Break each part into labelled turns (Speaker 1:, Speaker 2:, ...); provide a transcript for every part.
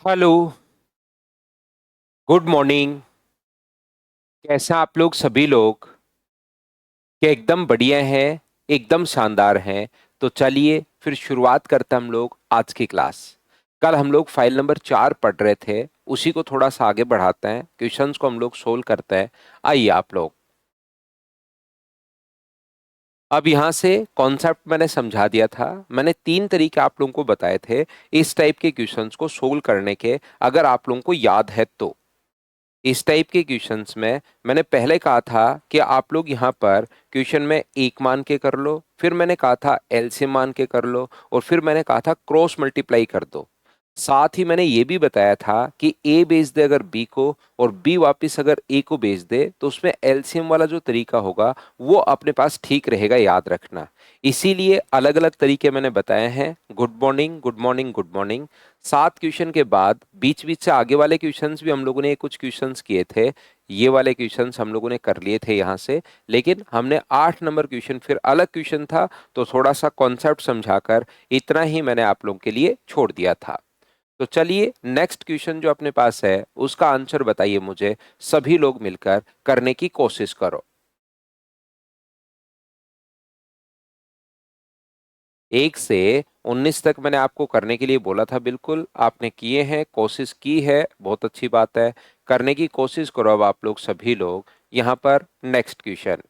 Speaker 1: Hello. Good morning. कैसे हैं आप लोग सभी लोग? क्या एकदम बढ़िया हैं? एकदम शानदार हैं। तो चलिए फिर शुरुआत करते हैं हम लोग आज की क्लास। कल हम लोग फाइल नंबर 4 पढ़ रहे थे, उसी को थोड़ा सा आगे बढ़ाते हैं, क्वेश्चंस को हम लोग सोल्व करते हैं। आइए आप लोग। अब यहाँ से कॉन्सेप्ट मैंने समझा दिया था। मैंने 3 तरीके आप लोगों को बताए थे इस टाइप के क्वेश्चंस को सोल्व करने के, अगर आप लोगों को याद है तो। इस टाइप के क्वेश्चंस में मैंने पहले कहा था कि आप लोग यहाँ पर क्वेश्चन में एक मान के कर लो, फिर मैंने कहा था एलसीएम मान के कर लो, और फिर मैंने कहा था क्रॉस मल्टीप्लाई कर दो। साथ ही मैंने ये भी बताया था कि ए बेच दे अगर बी को, और बी वापस अगर ए को बेच दे, तो उसमें एलसीएम वाला जो तरीका होगा वो अपने पास ठीक रहेगा, याद रखना। इसीलिए अलग अलग तरीके मैंने बताए हैं। Good morning, good morning, good morning. 7 question के बाद बीच बीच से आगे वाले क्वेश्चंस भी हम लोगों ने कुछ क्वेश्चंस किए थे। ये वाले क्वेश्चंस हम लोगों ने कर लिए थे यहाँ से। लेकिन हमने 8 नंबर क्वेश्चन, फिर अलग क्वेश्चन था, तो थोड़ा सा कॉन्सेप्ट समझाकर इतना ही मैंने आप लोगों के लिए छोड़ दिया था। तो चलिए नेक्स्ट क्वेश्चन जो अपने पास है उसका आंसर बताइए मुझे। सभी लोग मिलकर करने की कोशिश करो। 1 से 19 तक मैंने आपको करने के लिए बोला था, बिल्कुल आपने किए हैं, कोशिश की है, बहुत अच्छी बात है। करने की कोशिश करो अब आप लोग सभी लोग। यहाँ पर नेक्स्ट क्वेश्चन।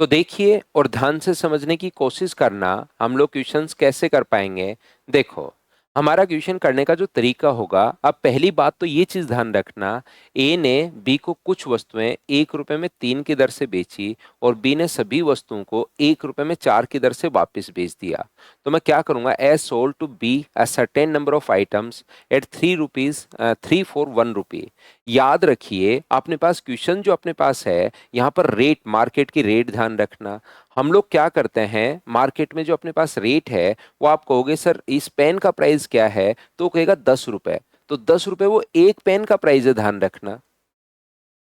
Speaker 1: तो देखिए और ध्यान से समझने की कोशिश करना, हम लोग क्वेश्चंस कैसे कर पाएंगे। देखो, हमारा क्वेश्चन करने का जो तरीका होगा, अब पहली बात तो ये चीज ध्यान रखना। ए ने बी को कुछ वस्तुएं 1 रुपए में 3 की दर से बेची, और बी ने सभी वस्तुओं को 1 रुपए में 4 की दर से वापस बेच दिया। तो मैं क्या करूंगा, as sold to be a certain number of items at 3 rupees 3 4 1 rupee. याद रखिए अपने पास क्वेश्चन जो अपने पास है, यहाँ पर रेट, मार्केट की रेट ध्यान रखना। हम लोग क्या करते हैं, मार्केट में जो अपने पास रेट है, वो आप कहोगे सर इस पेन का प्राइस क्या है, तो कहेगा 10 रुपए। तो 10 रुपए वो एक पेन का प्राइस है, ध्यान रखना।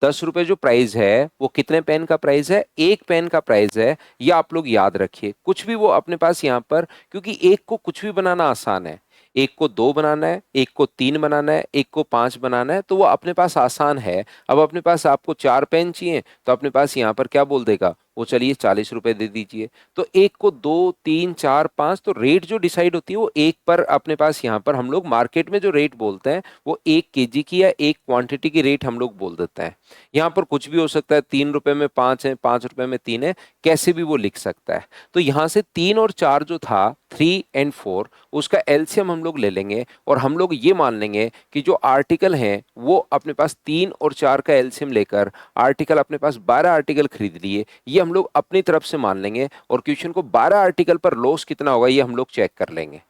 Speaker 1: 10 रुपए जो प्राइस है वो कितने पेन का प्राइस है, एक पेन का प्राइस है। ये आप लोग याद रखिए, कुछ भी वो अपने पास यहाँ पर, क्योंकि एक को कुछ भी बनाना आसान है। एक को 2 बनाना है, एक को 3 बनाना है, एक को 5 बनाना है, तो वो अपने पास आसान है। अब अपने पास आपको 4 पेन चाहिए, तो अपने पास यहाँ पर क्या बोल देगा वो, चलिए 40 रुपए दे दीजिए। तो एक को 2 3 4 5, तो रेट जो डिसाइड होती है वो एक पर, अपने पास यहाँ पर हम लोग मार्केट में जो रेट बोलते हैं वो 1 केजी की या एक क्वांटिटी की रेट हम लोग बोल देते हैं। यहाँ पर कुछ भी हो सकता है, 3 रुपए में 5 है, 5 रुपए में 3 है, कैसे भी वो लिख सकता है। तो यहाँ से 3 और 4 जो था, 3 एंड 4, उसका एलसीएम हम लोग ले लेंगे, और हम लोग ये मान लेंगे कि जो आर्टिकल है वो अपने पास 3 और 4 का एलसीएम लेकर, आर्टिकल अपने पास 12 आर्टिकल खरीद लिए, ये हम लोग अपनी तरफ से मान लेंगे। और क्वेश्चन को 12 आर्टिकल पर लॉस कितना होगा ये हम लोग चेक कर लेंगे।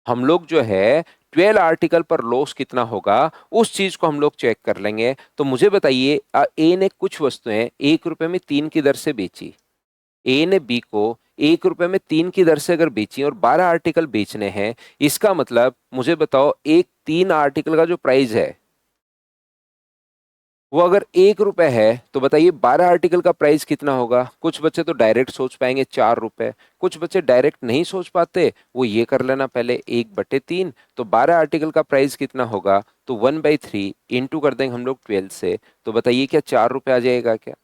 Speaker 1: हम लोग जो है 12 आर्टिकल पर लॉस कितना होगा, उस चीज को हम लोग चेक कर लेंगे। तो मुझे बताइए, ए ने कुछ वस्तुएं 1 रुपए में 3 की दर से बेची। ए ने बी को 1 रुपए में 3 की दर से अगर बेची, और 12 आर्टिकल बेचने हैं, इसका मतलब मुझे बताओ एक 3 आर्टिकल का जो प्राइस है वो अगर 1 रुपए है, तो बताइए 12 आर्टिकल का प्राइस कितना होगा। कुछ बच्चे तो डायरेक्ट सोच पाएंगे 4 रुपए, कुछ बच्चे डायरेक्ट नहीं सोच पाते, वो ये कर लेना पहले 1/3। तो 12 आर्टिकल का प्राइस कितना होगा, तो 1/3 इंटू कर देंगे हम लोग 12 से। तो बताइए क्या 4 रुपए आ जाएगा क्या।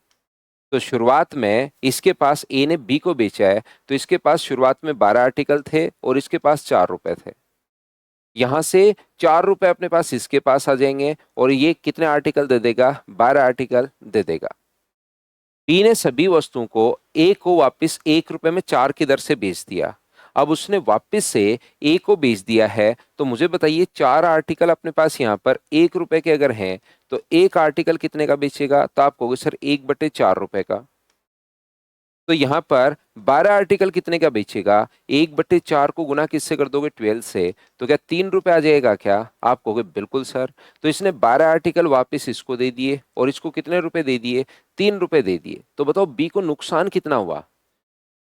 Speaker 1: तो शुरुआत में इसके पास, ए ने बी को बेचा है, तो इसके पास शुरुआत में 12 आर्टिकल थे और इसके पास 4 रुपए थे। यहां से 4 रुपए अपने पास इसके पास आ जाएंगे, और ये कितने आर्टिकल दे देगा, 12 आर्टिकल दे देगा। बी ने सभी वस्तुओं को ए को वापस 1 रुपए में 4 की दर से बेच दिया। अब उसने वापस से ए को बेच दिया है, तो मुझे बताइए 4 आर्टिकल अपने पास यहाँ पर 1 रुपए के अगर हैं, तो एक आर्टिकल कितने का बेचेगा, तो आप कहोगे सर 1/4 रुपए का। तो यहाँ पर 12 आर्टिकल कितने का बेचेगा, 1/4 को गुना किससे कर दोगे, 12 से, तो क्या 3 रुपए आ जाएगा क्या। आप कहोगे बिल्कुल सर। तो इसने 12 आर्टिकल वापस इसको दे दिए, और इसको कितने रुपए दे दिए, 3 रुपए दे दिए। तो बताओ बी को नुकसान कितना हुआ।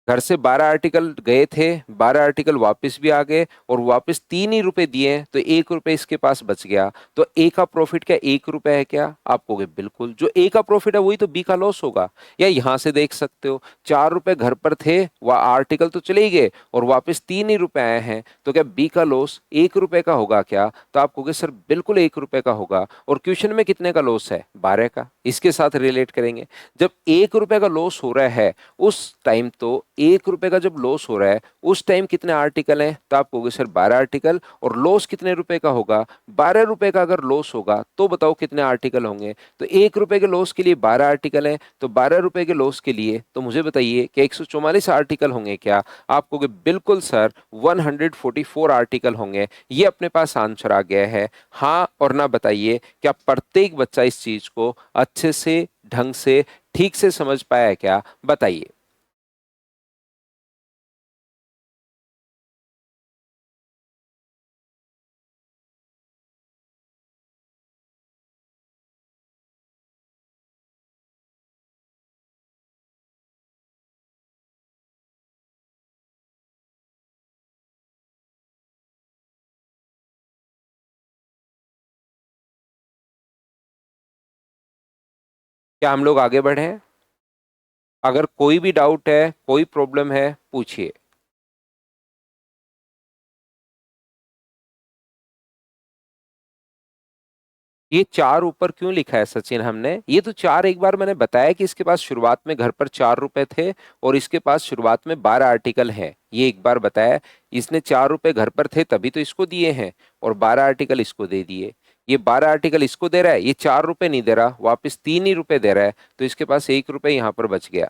Speaker 1: घर से 12 आर्टिकल गए थे, 12 आर्टिकल वापस भी आ गए और वापस 3 ही रुपए दिए तो 1 रुपए इसके पास बच गया। तो ए का प्रॉफिट क्या 1 रुपए है क्या? आप कहोगे बिल्कुल, जो ए का प्रॉफिट है वही तो बी का लॉस होगा। या यहां से देख सकते हो, 4 रुपए घर पर थे, वह आर्टिकल तो चले ही गए और वापस 3 ही रुपए आए हैं, तो क्या बी का लॉस 1 रुपए का होगा क्या? तो आप कहोगे सर बिल्कुल 1 रुपए का होगा। और क्वेश्चन में कितने का लॉस है? 12 का। इसके साथ रिलेट करेंगे, जब 1 रुपए का लॉस हो रहा है उस टाइम, तो 1 रुपए का जब लॉस हो रहा है उस टाइम कितने आर्टिकल हैं? तो आप कहोगे सर 12 आर्टिकल। और लॉस कितने रुपए का होगा? 12 रुपए का अगर लॉस होगा तो बताओ कितने आर्टिकल होंगे? तो 1 रुपए के लॉस के लिए 12 आर्टिकल हैं, तो 12 रुपए के लॉस के लिए तो मुझे बताइए कि 144 आर्टिकल होंगे क्या? आप कहोगे बिल्कुल सर 144 आर्टिकल होंगे। ये अपने पास आंसर आ गया है। हाँ और ना बताइए, क्या प्रत्येक बच्चा इस चीज को अच्छे से, ढंग से, ठीक से समझ पाया है क्या? बताइए। क्या हम लोग आगे बढ़े? अगर कोई भी डाउट है, कोई प्रॉब्लम है, पूछिए। ये चार ऊपर क्यों लिखा है सचिन हमने? ये तो चार, एक बार मैंने बताया कि इसके पास शुरुआत में घर पर 4 रुपए थे और इसके पास शुरुआत में 12 आर्टिकल हैं, ये एक बार बताया। इसने 4 रुपए घर पर थे तभी तो इसको दिए हैं और 12 आर्टिकल इसको दे दिए। ये 12 आर्टिकल इसको दे रहा है, ये 4 रुपए नहीं दे रहा, वापस 3 ही रुपए दे रहा है, तो इसके पास 1 रुपए यहाँ पर बच गया।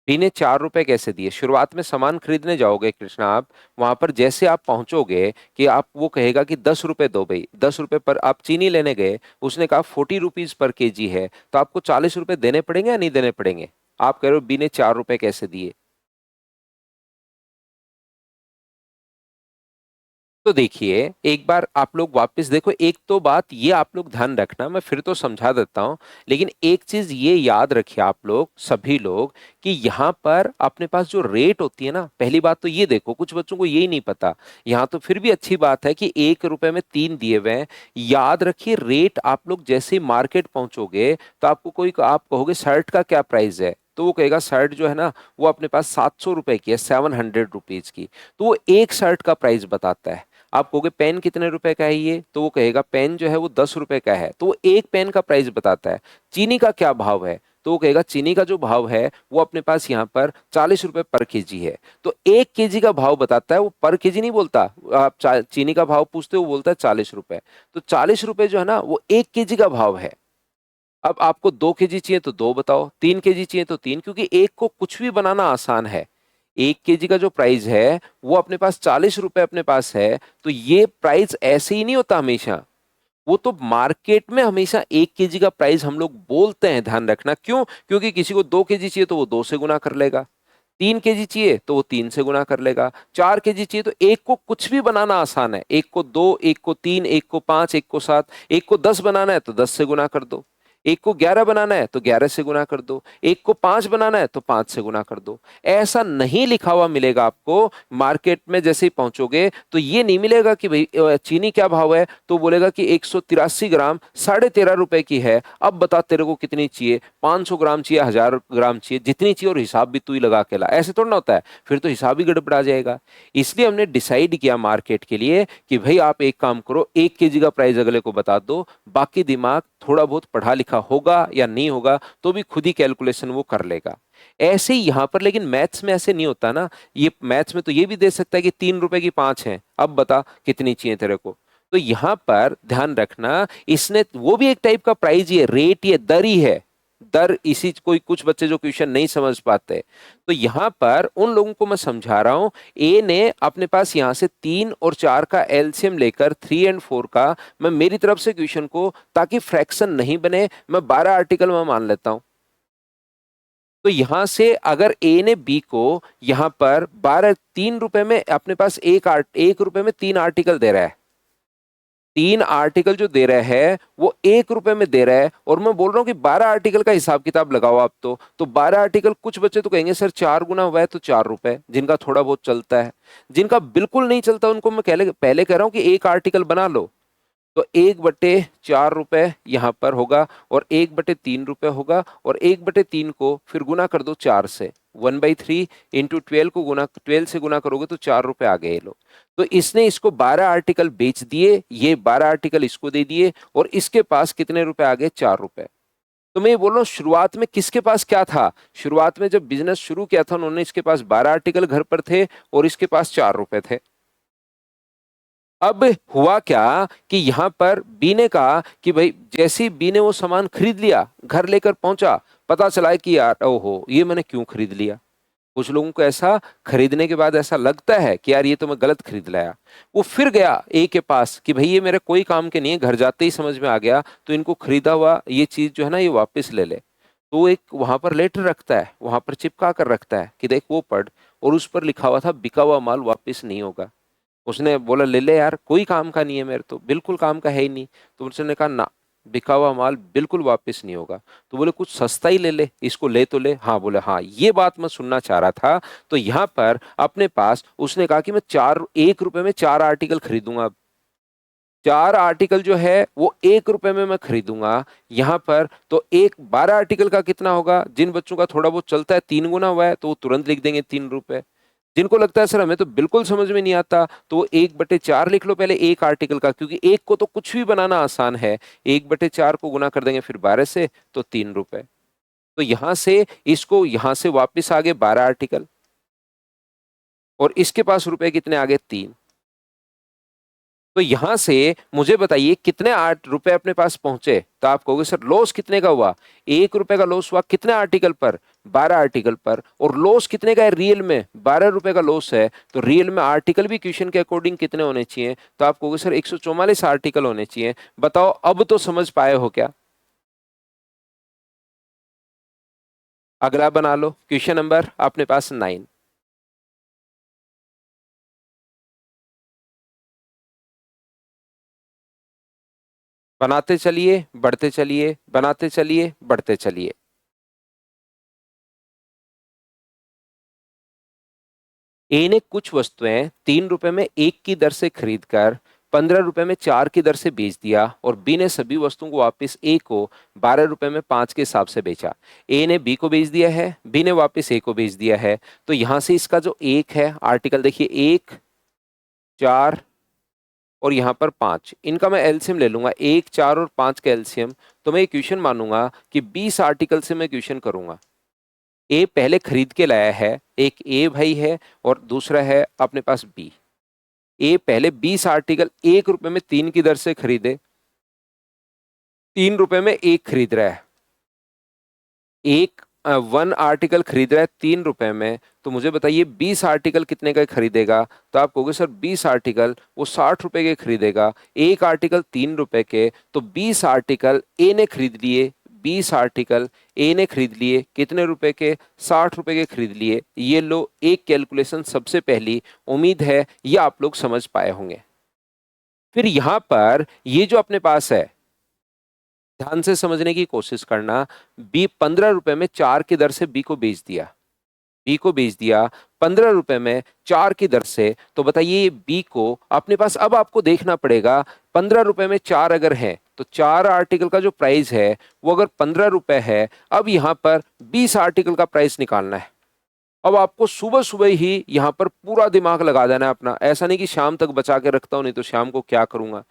Speaker 1: बी ने 4 रुपए कैसे दिए? शुरुआत में सामान खरीदने जाओगे कृष्णा आप, वहां पर जैसे आप पहुंचोगे कि आप, वो कहेगा कि 10 रुपए दो भाई, 10 रुपए पर। आप चीनी लेने गए, उसने कहा 40 रुपीज पर केजी है, तो आपको 40 रुपए देने पड़ेंगे या नहीं देने पड़ेंगे? आप कह रहे हो बी ने 4 रुपए कैसे दिए? तो देखिए, एक बार आप लोग वापस देखो, एक तो बात ये आप लोग ध्यान रखना, मैं फिर तो समझा देता हूं, लेकिन एक चीज ये याद रखिए आप लोग, सभी लोग, कि यहाँ पर अपने पास जो रेट होती है ना, पहली बात तो ये देखो, कुछ बच्चों को यही नहीं पता। यहाँ तो फिर भी अच्छी बात है कि 1 रुपए में 3 दिए हुए हैं। याद रखिए, रेट आप लोग जैसे मार्केट पहुंचोगे तो आपको कोई, आप कहोगे शर्ट का क्या प्राइस है, तो वो कहेगा शर्ट जो है ना वो अपने पास 700 रुपए की है, 700 रुपीज की। तो वो एक शर्ट का प्राइस बताता है। आप कहोगे पेन कितने रुपए का है ये, तो वो कहेगा पेन जो है वो 10 रुपए का है, तो वो एक पेन का प्राइस बताता है। चीनी का क्या भाव है, तो वो कहेगा चीनी का जो भाव है वो अपने पास यहाँ पर 40 रुपए पर केजी है। तो 1 केजी का भाव बताता है, वो पर केजी नहीं बोलता। आप चीनी का भाव पूछते हो, वो बोलता है 40 रुपए। तो 40 रुपए जो है ना वो 1 केजी का भाव है। अब आपको 2 केजी चाहिए तो दो बताओ, 3 केजी चाहिए तो तीन, क्योंकि एक को कुछ भी बनाना आसान है। 1 केजी का जो प्राइस है वो अपने पास 40 रुपए अपने पास है, तो ये प्राइस ऐसे ही नहीं होता हमेशा। वो तो मार्केट में हमेशा 1 केजी का प्राइस हम लोग बोलते हैं, ध्यान रखना। क्यों? क्योंकि किसी को 2 केजी चाहिए तो वो दो से गुना कर लेगा, 3 केजी चाहिए तो वो तीन से गुना कर लेगा, 4 केजी चाहिए तो एक को कुछ भी बनाना आसान है, एक को दो, एक को तीन, एक को पांच, एक को सात, एक को 10 बनाना है तो 10 से गुना कर दो, एक को 11 बनाना है तो 11 से गुना कर दो, एक को 5 बनाना है तो 5 से गुना कर दो। ऐसा नहीं लिखा हुआ मिलेगा आपको मार्केट में। जैसे ही पहुंचोगे तो ये नहीं मिलेगा कि भाई चीनी क्या भाव है, तो बोलेगा कि 183 ग्राम 13.5 रुपए की है, अब बता तेरे को कितनी चाहिए, 500 ग्राम चाहिए, 1000 ग्राम चाहिए, जितनी चाहिए, और हिसाब भी तू ही लगा के ला। ऐसे थोड़ा ना होता है, फिर तो हिसाब ही गड़बड़ा जाएगा। इसलिए हमने डिसाइड किया मार्केट के लिए कि भाई आप एक काम करो, 1 केजी का प्राइस अगले को बता दो, बाकी दिमाग थोड़ा बहुत पढ़ा लिखा होगा या नहीं होगा तो भी खुद ही कैलकुलेशन वो कर लेगा। ऐसे ही यहां पर, लेकिन मैथ्स में ऐसे नहीं होता ना। ये मैथ्स में तो ये भी दे सकता है कि 3 रुपए की पांच है, अब बता कितनी चाहिए तेरे को। तो यहां पर ध्यान रखना, इसने वो भी एक टाइप का प्राइस ही है, रेट, ये दर ही है, दर। इसी, कोई कुछ बच्चे जो क्वेश्चन नहीं समझ पाते, तो यहां पर उन लोगों को मैं समझा रहा हूं। ए ने अपने पास यहां से 3 और 4 का एलसीएम लेकर 3 और 4 का, मैं मेरी तरफ से क्वेश्चन को, ताकि फ्रैक्शन नहीं बने, मैं 12 आर्टिकल में मान लेता हूं। तो यहां से अगर ए ने बी को यहां पर 12, 3 रुपए में अपने पास 1 रुपए में 3 आर्टिकल दे रहा है, 3 आर्टिकल जो दे रहा है वो 1 रुपए में दे रहा है, और मैं बोल रहा हूँ कि 12 आर्टिकल का हिसाब किताब लगाओ आप। तो 12 आर्टिकल, कुछ बच्चे तो कहेंगे सर 4 गुना हुआ है तो 4 रुपए, जिनका थोड़ा बहुत चलता है। जिनका बिल्कुल नहीं चलता उनको मैं पहले पहले कह रहा हूँ कि एक आर्टिकल बना लो। तो 1/4 रुपए यहाँ पर होगा, और 1/3 रुपए होगा, और 1/3 को फिर गुना कर दो 4 से। 1/3 इंटू 12 को गुना 12 से गुना करोगे तो 4 रुपए आ गए। लो, तो इसने इसको 12 आर्टिकल बेच दिए, ये 12 आर्टिकल इसको दे दिए, और इसके पास कितने रुपए आ गए? 4 रुपए। तो मैं ये बोल रहा हूँ, शुरुआत में किसके पास क्या था? शुरुआत में जब बिजनेस शुरू किया था उन्होंने, इसके पास 12 आर्टिकल घर पर थे और इसके पास 4 रुपए थे। अब हुआ क्या कि यहां पर बी ने कहा कि भाई, जैसे ही बी ने वो सामान खरीद लिया, घर लेकर पहुंचा, पता चला कि यार ओहो, ये मैंने क्यों खरीद लिया। कुछ लोगों को ऐसा खरीदने के बाद ऐसा लगता है कि यार ये तो मैं गलत खरीद लाया। वो फिर गया ए के पास कि भाई ये मेरे कोई काम के नहीं है, घर जाते ही समझ में आ गया, तो इनको खरीदा हुआ ये चीज जो है ना ये वापस ले ले। तो वो एक वहां पर लेटर रखता है, वहां पर चिपका कर रखता है कि देख वो पढ़, और उस पर लिखा हुआ था बिका हुआ माल वापस नहीं होगा। उसने बोला ले ले यार, कोई काम का नहीं है, मेरे तो बिल्कुल काम का है ही नहीं। तो उसने कहा ना, बिका हुआ माल बिल्कुल वापस नहीं होगा। तो बोले कुछ सस्ता ही ले ले, इसको ले तो ले। हाँ, बोले हाँ, ये बात मैं सुनना चाह रहा था। तो यहाँ पर अपने पास उसने कहा कि मैं 1 रुपए में 4 आर्टिकल खरीदूंगा। अब 4 आर्टिकल जो है वो 1 रुपए में मैं खरीदूंगा। यहाँ पर तो एक 12 आर्टिकल का कितना होगा? जिन बच्चों का थोड़ा बहुत चलता है, 3 गुना हुआ है, तो वो तुरंत लिख देंगे 3 रुपए। जिनको लगता है सर हमें तो बिल्कुल समझ में नहीं आता, तो वो 1/4 लिख लो पहले एक आर्टिकल का, क्योंकि एक को तो कुछ भी बनाना आसान है। 1/4 को गुना कर देंगे फिर 12 से, तो 3 रुपए। तो यहां से इसको, यहां से वापिस आ गए 12 आर्टिकल, और इसके पास रुपए कितने आ गए? 3। तो यहां से मुझे बताइए कितने 8 रुपए अपने पास पहुंचे? तो आप कहोगे सर लॉस कितने का हुआ? 1 रुपए का लॉस हुआ कितने आर्टिकल पर? 12 आर्टिकल पर। और लॉस कितने का है रियल में? 12 रुपए का लॉस है। तो रियल में आर्टिकल भी क्वेश्चन के अकॉर्डिंग कितने होने चाहिए? तो आप कहोगे सर 144 आर्टिकल होने चाहिए। बताओ अब तो समझ पाए हो क्या? अगला बना लो, क्वेश्चन नंबर अपने पास 9। बनाते चलिए, बढ़ते चलिए, बनाते चलिए, बढ़ते चलिए। ए ने कुछ वस्तुएं 3 रुपए में 1 की दर से खरीदकर 15 रुपए में 4 की दर से बेच दिया, और बी ने सभी वस्तुओं को वापस ए को 12 रुपए में 5 के हिसाब से बेचा। ए ने बी को बेच दिया है, बी ने वापस ए को बेच दिया है। तो यहां से इसका जो एक है आर्टिकल देखिए, 1, 4 और यहाँ पर 5, इनका मैं एलसीएम ले लूंगा, 1, 4 और 5 का एलसीएम। तो मैं ये क्वेश्चन मानूंगा कि 20 आर्टिकल से मैं क्वेश्चन करूंगा। ए पहले खरीद के लाया है, एक ए भाई है और दूसरा है अपने पास बी। ए पहले 20 आर्टिकल 1 रुपए में 3 की दर से खरीदे, 3 रुपए में एक खरीद रहा है। एक 1 आर्टिकल खरीद रहा है 3 रुपए में। तो मुझे बताइए 20 आर्टिकल कितने का खरीदेगा? तो आप कहोगे सर 20 आर्टिकल वो 60 रुपए के खरीदेगा, एक आर्टिकल 3 रुपए के। तो 20 आर्टिकल ए ने खरीद लिए, 20 आर्टिकल ए ने खरीद लिए कितने रुपए के? 60 रुपए के खरीद लिए। ये लो एक कैलकुलेशन सबसे पहली, उम्मीद है ये आप लोग समझ पाए होंगे। फिर यहां पर ये जो अपने पास है, ध्यान से समझने की कोशिश करना। बी 15 रुपए में 4 की दर से बी को बेच दिया, बी को बेच दिया 15 रुपए में 4 की दर से। तो बताइए बी को अपने पास अब आपको देखना पड़ेगा, 15 रुपए में 4 अगर है तो 4 आर्टिकल का जो प्राइस है वो अगर 15 रुपए है, अब यहां पर 20 आर्टिकल का प्राइस निकालना है। अब आपको सुबह सुबह ही यहां पर पूरा दिमाग लगा देना है अपना, ऐसा नहीं कि शाम तक बचा के रखता हूं नहीं तो शाम को क्या करूंगा।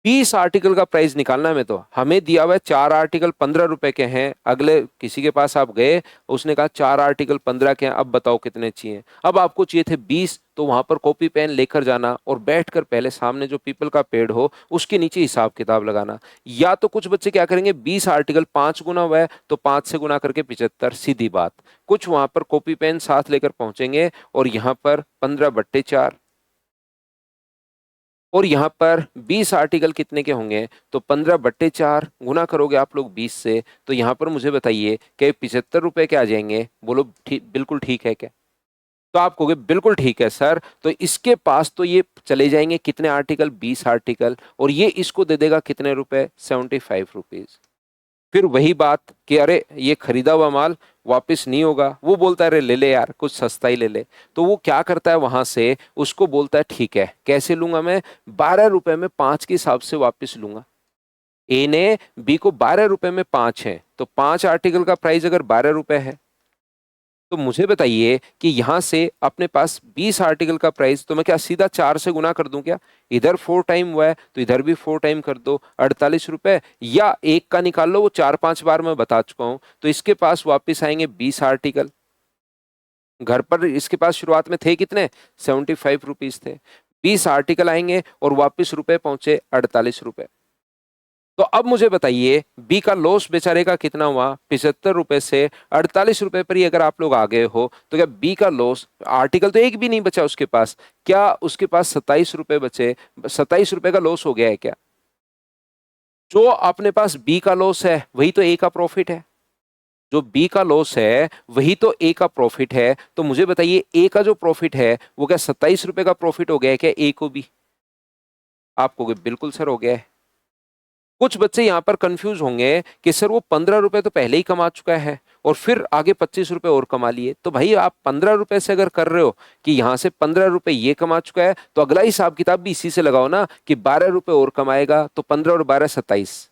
Speaker 1: 20 आर्टिकल का प्राइस निकालना है। मैं तो, हमें दिया हुआ है 4 आर्टिकल 15 रुपए के हैं, अगले किसी के पास आप गए, उसने कहा 4 आर्टिकल 15 के हैं, अब बताओ कितने चाहिए। अब आपको चाहिए थे 20, तो वहां पर कॉपी पेन लेकर जाना और बैठकर पहले सामने जो पीपल का पेड़ हो उसके नीचे हिसाब किताब लगाना। या तो कुछ बच्चे क्या करेंगे, 20 आर्टिकल 5 गुना हुआ है तो 5 से गुना करके 75, सीधी बात। कुछ वहां पर कॉपी पेन साथ लेकर पहुंचेंगे और यहाँ पर 15/4, और यहाँ पर 20 आर्टिकल कितने के होंगे? तो 15/4 गुना करोगे आप लोग 20 से, तो यहाँ पर मुझे बताइए कि 75 रुपए के आ जाएंगे। बोलो ठीक, बिल्कुल ठीक है क्या? तो आप कहोगे बिल्कुल ठीक है सर, तो इसके पास तो ये चले जाएंगे कितने आर्टिकल, 20 आर्टिकल, और ये इसको दे देगा कितने रुपए, 75 रुपीज। फिर वही बात कि अरे ये खरीदा हुआ माल वापस नहीं होगा, वो बोलता है अरे ले ले यार कुछ सस्ता ही ले ले। तो वो क्या करता है वहां से, उसको बोलता है ठीक है कैसे लूंगा मैं, 12 रुपए में 5 के हिसाब से वापस लूंगा। ए ने बी को 12 रुपए में 5 है, तो 5 आर्टिकल का प्राइस अगर 12 रुपए है, तो मुझे बताइए कि यहां से अपने पास 20 आर्टिकल का प्राइस, तो मैं क्या सीधा 4 से गुना कर दूं क्या? इधर 4 टाइम हुआ है तो इधर भी 4 टाइम कर दो, 48 रुपए, या एक का निकाल लो, वो 4-5 बार मैं बता चुका हूं। तो इसके पास वापस आएंगे 20 आर्टिकल। घर पर इसके पास शुरुआत में थे कितने, 75 रुपीज थे। 20 आर्टिकल आएंगे और वापस रुपए पहुंचे 48 रुपए। तो अब मुझे बताइए बी का लॉस बेचारे का कितना हुआ, 75 रुपए से 48 रुपए पर ही अगर आप लोग आ गए हो, तो क्या बी का लॉस, आर्टिकल तो एक भी नहीं बचा उसके पास, क्या उसके पास 27 रुपए बचे, 27 रुपए का लॉस हो गया है क्या? जो अपने पास बी का लॉस है वही तो ए का प्रॉफिट है, जो बी का लॉस है वही तो ए का प्रॉफिट है। तो मुझे बताइए ए का जो प्रॉफिट है वो क्या 27 रुपए का प्रॉफिट हो गया है क्या ए को भी? आप कहोगे बिल्कुल सर हो गया है। कुछ बच्चे यहां पर कंफ्यूज होंगे कि सर वो 15 रुपए तो पहले ही कमा चुका है और फिर आगे 25 रुपए और कमा लिए। तो भाई आप 15 रुपए से अगर कर रहे हो कि यहां से 15 रुपए ये कमा चुका है, तो अगला हिसाब किताब भी इसी से लगाओ ना कि 12 रुपए और कमाएगा, तो 15 और 12 27।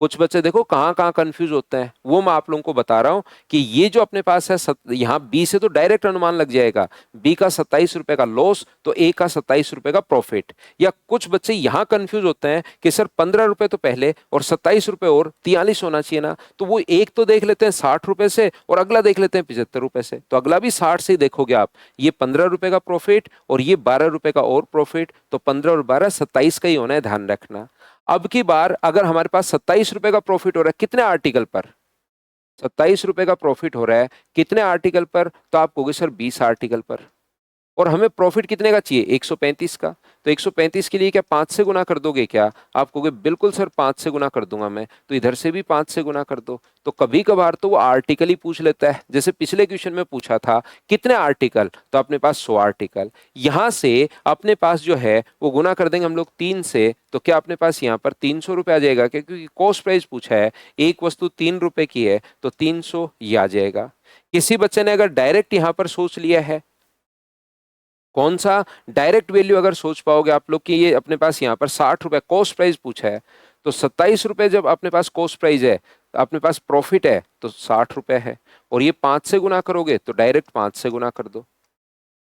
Speaker 1: कुछ बच्चे देखो कहाँ कहाँ कंफ्यूज होते हैं, वो मैं आप लोगों को बता रहा हूं कि ये जो अपने पास है यहाँ बी से तो डायरेक्ट अनुमान लग जाएगा, बी का 27 रुपए का लॉस तो ए का 27 रुपए का प्रॉफिट। या कुछ बच्चे यहाँ कंफ्यूज होते हैं कि सर 15 रुपए तो पहले और 27 रुपए और 43 होना चाहिए ना, तो वो एक तो देख लेते हैं 60 रुपए से और अगला देख लेते हैं 75 रुपए से, तो अगला भी 60 से ही देखोगे आप, ये 15 रुपए का प्रॉफिट और ये 12 रुपए का और प्रॉफिट, तो 15 और 12 27 का ही होना है, ध्यान रखना। अब की बार अगर हमारे पास 27 रुपए का प्रॉफिट हो रहा है कितने आर्टिकल पर, 27 रुपए का प्रॉफिट हो रहा है कितने आर्टिकल पर, तो आप कहोगे सर 20 आर्टिकल पर। और हमें प्रॉफिट कितने का चाहिए, 135 का। तो 135 के लिए क्या 5 से गुना कर दोगे क्या? आप कहोगे बिल्कुल सर 5 से गुना कर दूंगा मैं, तो इधर से भी 5 से गुना कर दो। तो कभी कभार तो वो आर्टिकल ही पूछ लेता है, जैसे पिछले क्वेश्चन में पूछा था कितने आर्टिकल, तो अपने पास 100 आर्टिकल। यहां से अपने पास जो है वो गुना कर देंगे हम लोग 3 से, तो क्या अपने पास यहाँ पर 300 रुपये आ जाएगा क्या? क्योंकि कॉस्ट प्राइस पूछा है, एक वस्तु 3 रुपए की है तो 300 ये आ जाएगा। किसी बच्चे ने अगर डायरेक्ट यहाँ पर सोच लिया है, कौन सा डायरेक्ट वैल्यू अगर सोच पाओगे आप लोग कि ये अपने पास यहाँ पर 60 रुपए कॉस्ट प्राइस पूछा है, तो 27 रुपए जब अपने पास कॉस्ट प्राइस है, अपने पास प्रॉफिट है तो 60 रुपए है, और ये 5 से गुना करोगे तो डायरेक्ट 5 से गुना कर दो,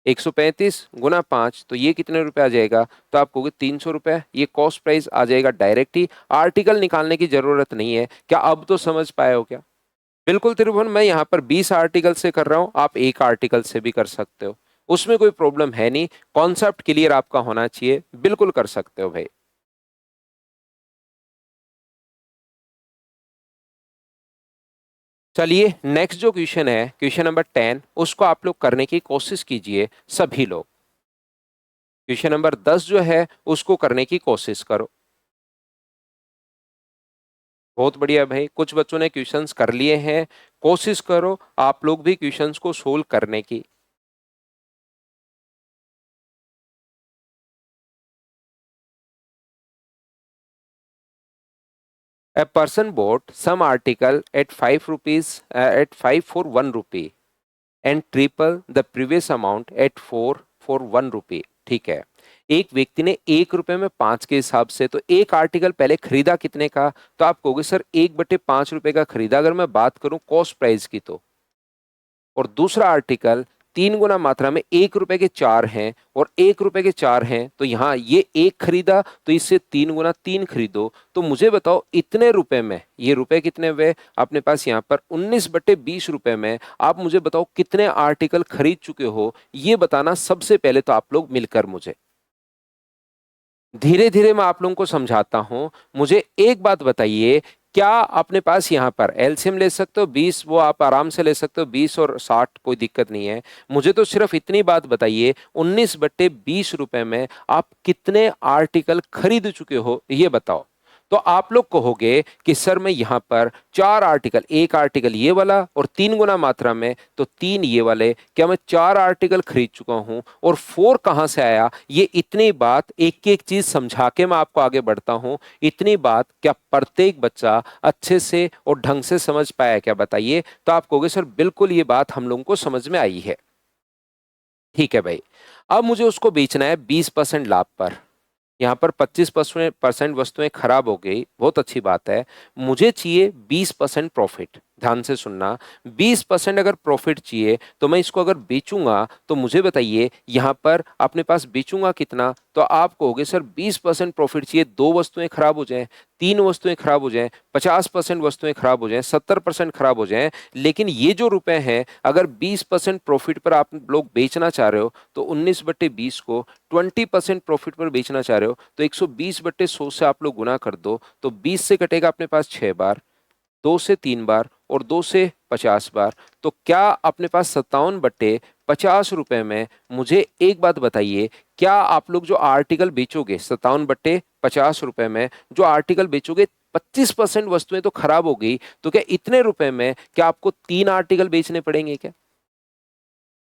Speaker 1: 135 गुना 5 तो ये कितने रुपए आ जाएगा, तो आप कहोगे 300 रुपए, ये कॉस्ट प्राइस आ जाएगा डायरेक्ट ही, आर्टिकल निकालने की जरूरत नहीं है। क्या अब तो समझ पाए हो क्या? बिल्कुल त्रिभुवन, मैं यहाँ पर 20 आर्टिकल से कर रहा हूँ, आप एक आर्टिकल से भी कर सकते हो, उसमें कोई प्रॉब्लम है नहीं, कॉन्सेप्ट क्लियर आपका होना चाहिए, बिल्कुल कर सकते हो भाई। चलिए नेक्स्ट जो क्वेश्चन है, क्वेश्चन नंबर 10, उसको आप लोग करने की कोशिश कीजिए सभी लोग। क्वेश्चन नंबर 10 जो है उसको करने की कोशिश करो। बहुत बढ़िया भाई, कुछ बच्चों ने क्वेश्चंस कर लिए हैं, कोशिश करो आप लोग भी क्वेश्चंस को सोल्व करने की। A person bought some article at 5 rupees at 5 for 1 rupee and triple the previous amount at 4 for 1 rupee। ठीक है, एक व्यक्ति ने 1 रुपए में 5 के हिसाब से, तो एक आर्टिकल पहले खरीदा कितने का, तो आप कहोगे सर 1/5 रुपए का खरीदा, अगर मैं बात करूं कॉस्ट प्राइस की तो। और दूसरा आर्टिकल 3 गुना मात्रा में 1 रुपए के 4 हैं, और 1 रुपए के 4 हैं तो यहाँ ये एक खरीदा तो इससे 3 गुना 3 खरीदो। तो मुझे बताओ इतने रुपए में, ये रुपए कितने हुए अपने पास यहाँ पर 19/20 रुपए में, आप मुझे बताओ कितने आर्टिकल खरीद चुके हो, ये बताना सबसे पहले तो आप लोग मिलकर मुझे। धीरे धीरे मैं आप लोगों को समझाता हूं, मुझे एक बात बताइए, क्या अपने पास यहाँ पर एलसीएम ले सकते हो 20, वो आप आराम से ले सकते हो 20 और 60, कोई दिक्कत नहीं है। मुझे तो सिर्फ इतनी बात बताइए 19/20 रुपए में आप कितने आर्टिकल खरीद चुके हो ये बताओ। तो आप लोग कहोगे कि सर मैं यहां पर चार आर्टिकल, एक आर्टिकल ये वाला और 3 गुना मात्रा में तो 3 ये वाले, क्या मैं 4 आर्टिकल खरीद चुका हूं और 4 कहां से आया? ये इतनी बात एक एक चीज समझा के मैं आपको आगे बढ़ता हूं। इतनी बात क्या प्रत्येक बच्चा अच्छे से और ढंग से समझ पाया क्या, बताइए? तो आप कहोगे सर बिल्कुल ये बात हम लोगों को समझ में आई है। ठीक है भाई, अब मुझे उसको बेचना है 20% लाभ पर। यहाँ पर 25% वस्तुएं खराब हो गई, बहुत अच्छी बात है। मुझे चाहिए 20% प्रॉफिट। ध्यान से सुनना, 20% अगर प्रॉफिट चाहिए तो मैं इसको अगर बेचूंगा तो मुझे बताइए यहाँ पर अपने पास बेचूंगा कितना? तो आप कहोगे सर 20% प्रॉफिट चाहिए, 2 वस्तुएं खराब हो जाएं, 3 वस्तुएं खराब हो जाएं, 50% वस्तुएं खराब हो जाएं, 70% खराब हो जाएं, लेकिन ये जो रुपए हैं अगर 20% प्रॉफिट पर आप लोग बेचना चाह रहे हो तो 19/20 को 20% प्रॉफिट पर बेचना चाह रहे हो तो 120/100 से आप लोग गुना कर दो तो 20 से कटेगा अपने पास 6 बार, 2 से 3 बार और 2 से 50 बार। तो क्या अपने पास 57/50 रुपए में, मुझे एक बात बताइए, क्या आप लोग जो आर्टिकल बेचोगे 57/50 रुपए में जो आर्टिकल बेचोगे, 25% वस्तुएं तो खराब हो गई, तो क्या इतने रुपए में क्या आपको 3 आर्टिकल बेचने पड़ेंगे क्या?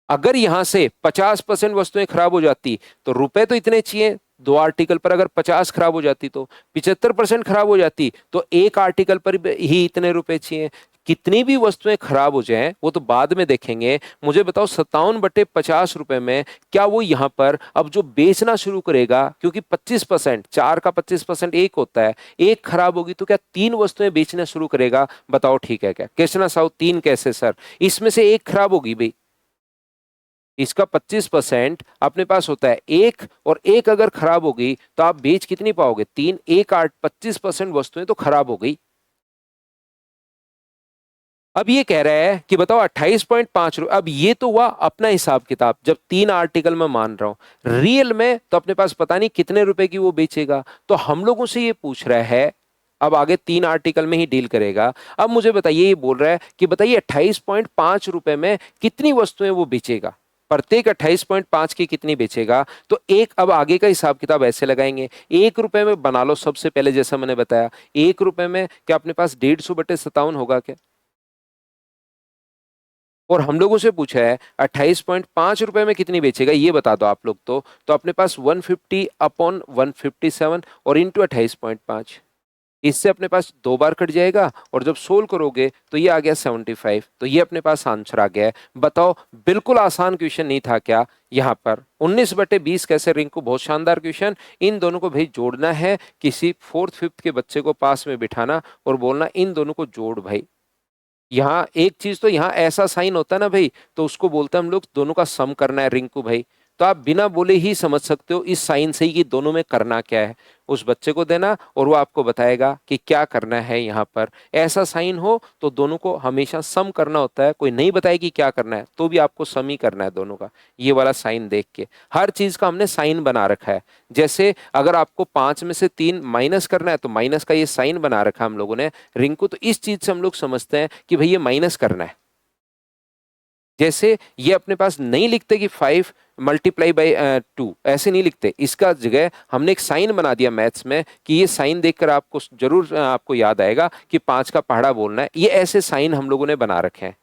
Speaker 1: अगर यहां से 50% वस्तुएं खराब हो जाती तो रुपए तो इतने चाहिए 2 आर्टिकल पर, अगर 50 खराब हो जाती तो 75% खराब हो जाती तो एक आर्टिकल पर ही इतने रुपए चाहिए। कितनी भी वस्तुएं खराब हो जाएं वो तो बाद में देखेंगे। मुझे बताओ 57/50 रुपए में क्या वो यहां पर अब जो बेचना शुरू करेगा, क्योंकि 25%, 4 का 25% एक होता है, एक खराब होगी तो क्या 3 वस्तुएं बेचना शुरू करेगा? बताओ ठीक है क्या? कृष्णा साहू 3 कैसे सर? इसमें से एक खराब होगी भाई, इसका 25% अपने पास होता है एक, और एक अगर खराब हो गई तो आप बेच कितनी पाओगे? 3, एक 8, 25% वस्तुएं तो खराब हो गई। अब ये कह रहा है कि बताओ 28.5 रुपए। अब ये तो हुआ अपना हिसाब किताब, जब 3 आर्टिकल मैं मान रहा हूं, रियल में तो अपने पास पता नहीं कितने रुपए की वो बेचेगा। तो हम लोगों से ये पूछ रहा है, अब आगे 3 आर्टिकल में ही डील करेगा। अब मुझे बताइए, ये बोल रहा है कि बताइए 28.5 रुपए में कितनी वस्तुएं वो बेचेगा, प्रत्येक 28.5 की कितनी बेचेगा? तो एक, अब आगे का हिसाब किताब ऐसे लगाएंगे, 1 रुपए में बना लो सबसे पहले, जैसा मैंने बताया 1 रुपए में क्या अपने पास 150/57 होगा क्या? और हम लोगों से पूछा है 28.5 रुपए में कितनी बेचेगा, ये बता दो आप लोग। तो अपने पास 150/157 और इंटू 28.5, इससे अपने पास 2 बार कट जाएगा और जब सोल्व करोगे तो ये आ गया 75। तो ये अपने पास आंसर आ गया है। बताओ बिल्कुल आसान क्वेश्चन नहीं था क्या? यहाँ पर 19/20 कैसे रिंकू, बहुत शानदार क्वेश्चन। इन दोनों को भाई जोड़ना है, किसी फोर्थ फिफ्थ के बच्चे को पास में बिठाना और बोलना इन दोनों को जोड़ भाई। यहाँ एक चीज तो यहाँ ऐसा साइन होता है ना भाई, तो उसको बोलते हैं हम लोग दोनों का सम करना है रिंकू भाई। तो आप बिना बोले ही समझ सकते हो इस साइन से ही कि दोनों में करना क्या है। उस बच्चे को देना और वो आपको बताएगा कि क्या करना है। यहाँ पर ऐसा साइन हो तो दोनों को हमेशा सम करना होता है, कोई नहीं बताए कि क्या करना है तो भी आपको सम ही करना है दोनों का। ये वाला साइन देख के हर चीज का हमने साइन बना रखा है। जैसे अगर आपको 5 में से 3 माइनस करना है तो माइनस का ये साइन बना रखा है हम लोगों ने रिंकू। तो इस चीज से हम लोग समझते हैं कि भाई ये माइनस करना है। जैसे ये अपने पास नहीं लिखते कि 5 × ऐसे नहीं लिखते, इसका जगह हमने एक साइन बना दिया मैथ्स में कि ये साइन देखकर आपको जरूर आपको याद आएगा कि 5 का पहाड़ा बोलना है। ये ऐसे साइन हम लोगों ने बना रखे हैं।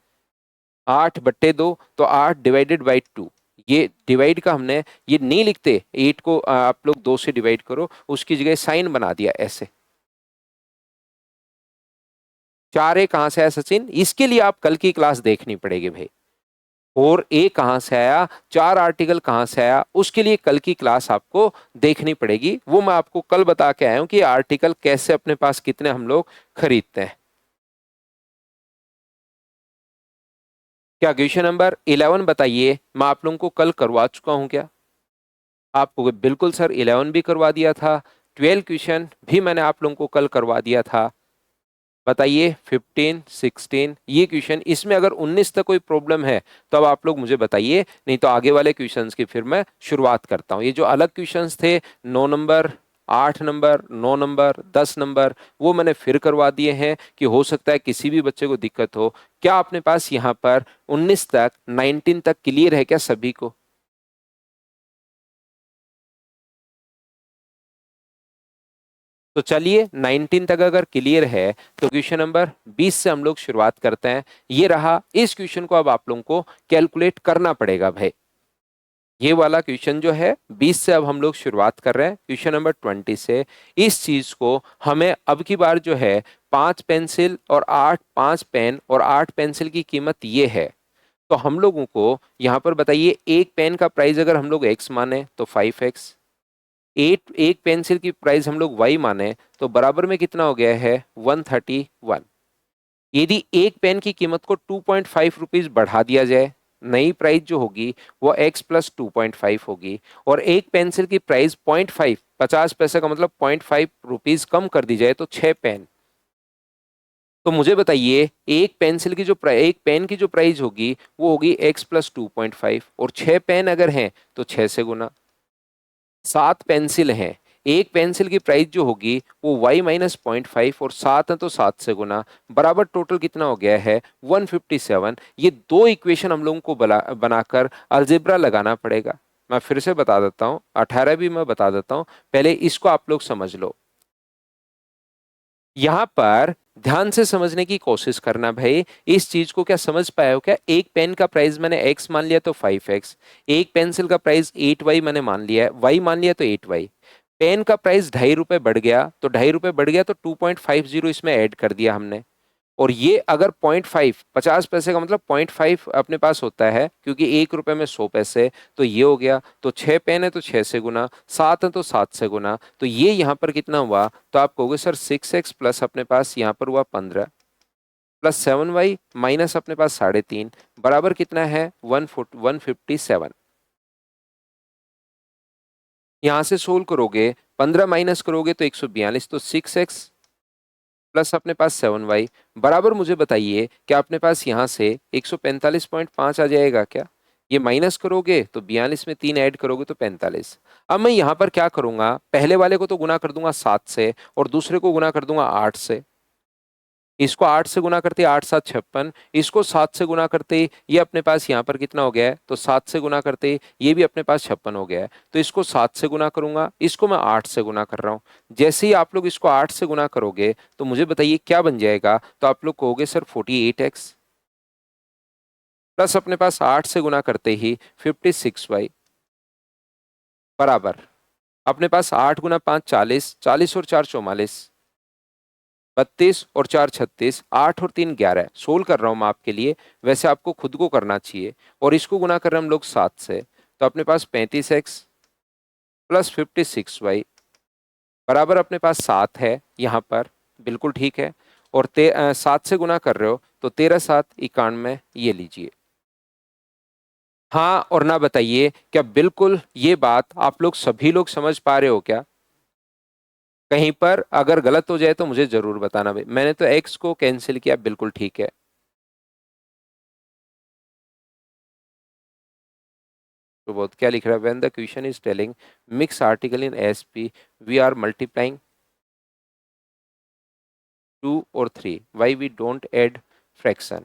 Speaker 1: 8/2 तो 8 ÷ 2, ये डिवाइड का हमने, ये नहीं लिखते 8 को आप लोग 2 से डिवाइड करो, उसकी जगह साइन बना दिया ऐसे। 4A कहां से आया सचिन? इसके लिए आप कल की क्लास देखनी पड़ेगी भाई। 4A कहां से आया, 4 आर्टिकल कहां से आया, उसके लिए कल की क्लास आपको देखनी पड़ेगी। वो मैं आपको कल बता के आया हूं कि आर्टिकल कैसे अपने पास कितने हम लोग खरीदते हैं। क्या क्वेश्चन नंबर 11 बताइए, मैं आप लोगों को कल करवा चुका हूं क्या? आपको बिल्कुल सर 11 भी करवा दिया था, 12 क्वेश्चन भी मैंने आप लोगों को कल करवा दिया था। बताइए 15, 16 ये क्वेश्चन, इसमें अगर 19 तक कोई प्रॉब्लम है तो अब आप लोग मुझे बताइए, नहीं तो आगे वाले क्वेश्चंस की फिर मैं शुरुआत करता हूँ। ये जो अलग क्वेश्चंस थे 9 नंबर, 8 नंबर, 9 नंबर, 10 नंबर, वो मैंने फिर करवा दिए हैं कि हो सकता है किसी भी बच्चे को दिक्कत हो। क्या अपने पास यहाँ पर 19 तक, 19 तक क्लियर है क्या सभी को? तो चलिए 19 तक अगर क्लियर है तो क्वेश्चन नंबर 20 से हम लोग शुरुआत करते हैं। ये रहा, इस क्वेश्चन को अब आप लोगों को कैलकुलेट करना पड़ेगा भाई। ये वाला क्वेश्चन जो है 20 से अब हम लोग शुरुआत कर रहे हैं, क्वेश्चन नंबर 20 से। इस चीज को हमें अब की बार जो है 5 पेंसिल और 5 पेन और 8 पेंसिल की कीमत ये है। तो हम लोगों को यहाँ पर बताइए, एक पेन का प्राइस अगर हम लोग x माने तो 5x, एक पेंसिल की प्राइस हम लोग y माने तो बराबर में कितना हो गया है 131। यदि एक पेन की कीमत को 2.5 रुपीज बढ़ा दिया जाए, नई प्राइस जो होगी वो x प्लस 2.5 होगी, और एक पेंसिल की प्राइस 0.5 50 पैसे का मतलब 0.5 रुपीज कम कर दी जाए तो 6 पेन। तो मुझे बताइए एक पेन की जो प्राइस होगी वो होगी x प्लस 2.5, और 6 पेन अगर हैं तो 6 से गुना। 7 पेंसिल हैं, एक पेंसिल की प्राइस जो होगी वो y माइनस 0.5 और 7 है तो 7 से गुना, बराबर टोटल कितना हो गया है 157। ये दो इक्वेशन हम लोगों को बनाकर अलजेब्रा लगाना पड़ेगा। मैं फिर से बता देता हूँ, 18 भी मैं बता देता हूँ, पहले इसको आप लोग समझ लो। यहां पर ध्यान से समझने की कोशिश करना भाई। इस चीज को क्या समझ पाए हो क्या? एक पेन का प्राइस मैंने x मान लिया तो 5x, एक पेंसिल का प्राइस 8y मैंने मान लिया है, y मान लिया तो 8y। पेन का प्राइस ₹2.5 बढ़ गया तो ₹2.5 बढ़ गया तो 2.50 इसमें ऐड कर दिया हमने। और ये अगर 0.5 50 पैसे का मतलब 0.5 अपने पास होता है, क्योंकि ₹1 में 100 पैसे, तो ये हो गया। तो 6 पेन है तो 6 से गुना, 7 है तो 7 से गुना, तो ये यहाँ पर कितना हुआ? तो आप कहोगे सर 6x प्लस अपने पास यहाँ पर हुआ 15 प्लस 7y माइनस अपने पास 3.5 बराबर कितना है 157। यहां से सोल्व करोगे, 15 माइनस करोगे तो 142, तो 6x प्लस अपने पास 7y बराबर, मुझे बताइए क्या अपने पास यहाँ से 145.5 आ जाएगा क्या? ये माइनस करोगे तो 42 में 3 ऐड करोगे तो 45। अब मैं यहाँ पर क्या करूंगा, पहले वाले को तो गुना कर दूंगा 7 से और दूसरे को गुना कर दूंगा 8 से। इसको 8 से गुना करते 8 7 56, इसको 7 से गुना करते ये अपने पास यहाँ पर कितना हो गया है, तो 7 से गुना करते ये भी अपने पास 56 हो गया है। तो इसको 7 से गुना करूंगा, इसको मैं 8 से गुना कर रहा हूँ। जैसे ही आप लोग इसको 8 से गुना करोगे तो मुझे बताइए क्या बन जाएगा? तो आप लोग कहोगे सर 48x प्लस अपने पास 8 से गुना करते ही 56y बराबर अपने पास 8 गुना 5 40, 40 और 4 44, 32 और 4 36, 8 और 3 11। सोल्व कर रहा हूं मैं आपके लिए, वैसे आपको खुद को करना चाहिए। और इसको गुना कर रहे हैं हम लोग 7 से, तो अपने पास 35x प्लस 56y बराबर अपने पास 7 है यहाँ पर, बिल्कुल ठीक है। और 7 से गुना कर रहे हो तो 13 7 91, ये लीजिए। हाँ और ना बताइए क्या बिल्कुल ये बात आप लोग सभी लोग समझ पा रहे हो क्या? कहीं पर अगर गलत हो जाए तो मुझे जरूर बताना भाई। मैंने तो x को कैंसिल किया, बिल्कुल ठीक है। तो बहुत क्या लिख रहा है, when the question is telling mix article in SP we are multiplying 2 और 3 why we don't add fraction.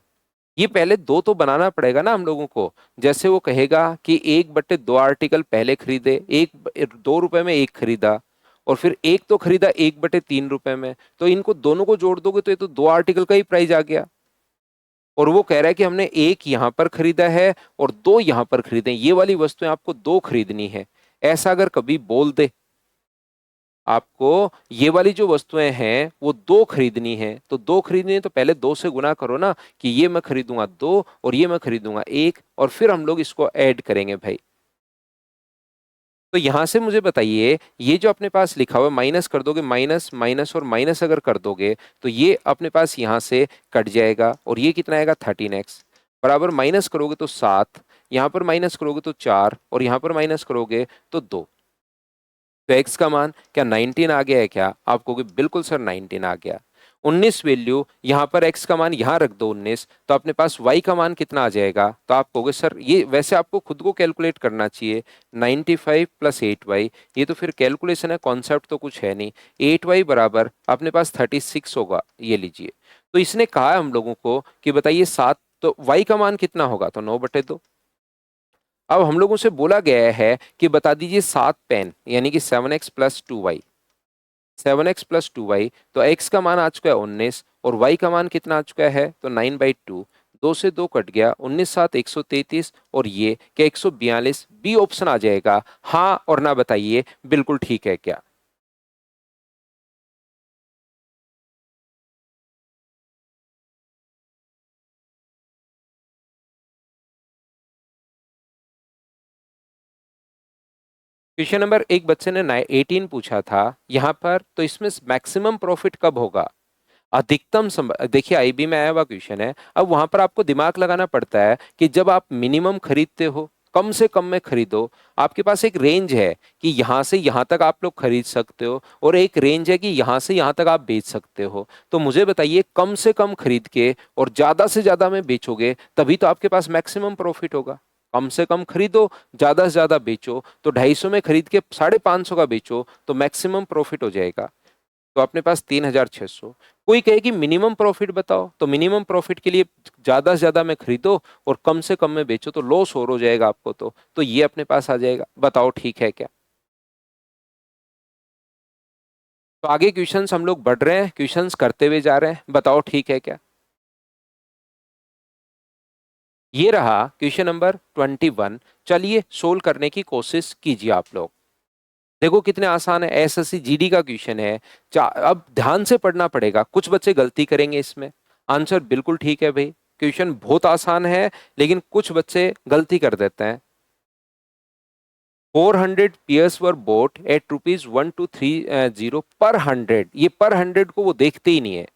Speaker 1: ये पहले दो तो बनाना पड़ेगा ना हम लोगों को। जैसे वो कहेगा कि 1/2 आर्टिकल पहले खरीदे, एक ₹2 में एक खरीदा, और फिर एक तो खरीदा 1/3 में, तो इनको दोनों को जोड़ दोगे तो ये तो 2 आर्टिकल का ही प्राइस आ गया। और वो कह रहा है कि हमने एक यहां पर खरीदा है और दो यहां पर खरीदे, ये वाली वस्तुएं आपको दो खरीदनी है। ऐसा अगर कभी बोल दे आपको, ये वाली जो वस्तुएं हैं वो दो खरीदनी है, तो दो खरीदनी है तो पहले दो से गुना करो ना, कि ये मैं खरीदूंगा दो और ये मैं खरीदूंगा एक, और फिर हम लोग इसको ऐड करेंगे भाई। तो यहां से मुझे बताइए, ये जो अपने पास लिखा हुआ है माइनस कर दोगे, माइनस माइनस और माइनस अगर कर दोगे तो ये अपने पास यहां से कट जाएगा, और ये कितना आएगा 13x बराबर, माइनस करोगे तो 7, यहां पर माइनस करोगे तो 4, और यहां पर माइनस करोगे तो 2। तो x का मान क्या 19 आ गया है क्या? आप कहोगे बिल्कुल सर 19 आ गया। 19 वैल्यू यहाँ पर x का मान यहाँ रख दो 19, तो अपने पास y का मान कितना आ जाएगा? तो आप कहोगे सर ये वैसे आपको खुद को कैलकुलेट करना चाहिए, 95 प्लस 8y, ये तो फिर कैलकुलेशन है, कॉन्सेप्ट तो कुछ है नहीं। 8y बराबर अपने पास 36 होगा, ये लीजिए। तो इसने कहा है हम लोगों को कि बताइए 7, तो y का मान कितना होगा? तो 9/2। अब हम लोगों से बोला गया है कि बता दीजिए 7 पेन यानी कि 7x plus 2y, 7x plus 2y, तो x का मान आ चुका है 19 और y का मान कितना आ चुका है, तो 9/2। 2 से 2 कट गया, 19 7 133 और ये क्या 142। बी ऑप्शन आ जाएगा। हाँ और ना बताइए बिल्कुल ठीक है क्या? क्वेश्चन नंबर एक बच्चे ने 18 पूछा था यहाँ पर, तो इसमें मैक्सिमम प्रॉफिट कब होगा? देखिए आईबी में आया हुआ क्वेश्चन है। अब वहां पर आपको दिमाग लगाना पड़ता है कि जब आप मिनिमम खरीदते हो, कम से कम में खरीदो। आपके पास एक रेंज है कि यहां से यहां तक आप लोग खरीद सकते हो, और एक रेंज है कि यहां से यहां तक आप बेच सकते हो। तो मुझे बताइए, कम से कम खरीद के और ज्यादा से ज्यादा में बेचोगे तभी तो आपके पास मैक्सिमम प्रॉफिट होगा। कम से कम खरीदो, ज्यादा से ज्यादा बेचो, तो 250 में खरीद के 550 का बेचो तो मैक्सिमम प्रॉफिट हो जाएगा। तो अपने पास 3600। कोई कहे कि मिनिमम प्रॉफिट बताओ, तो मिनिमम प्रॉफिट के लिए ज्यादा से ज्यादा में खरीदो और कम से कम में बेचो, तो लॉस और हो जाएगा आपको। तो ये अपने पास आ जाएगा। बताओ ठीक है क्या? तो आगे क्वेश्चंस हम लोग बढ़ रहे हैं, क्वेश्चंस करते हुए जा रहे हैं। बताओ ठीक है क्या? ये रहा क्वेश्चन नंबर 21। चलिए सोल्व करने की कोशिश कीजिए आप लोग। देखो कितने आसान है, एसएससी जीडी का क्वेश्चन है। अब ध्यान से पढ़ना पड़ेगा, कुछ बच्चे गलती करेंगे इसमें। आंसर बिल्कुल ठीक है भाई, क्वेश्चन बहुत आसान है, लेकिन कुछ बच्चे गलती कर देते हैं। 400 पेयर्स वर बोट एट ₹1230 पर 100। ये पर 100 को वो देखते ही नहीं है।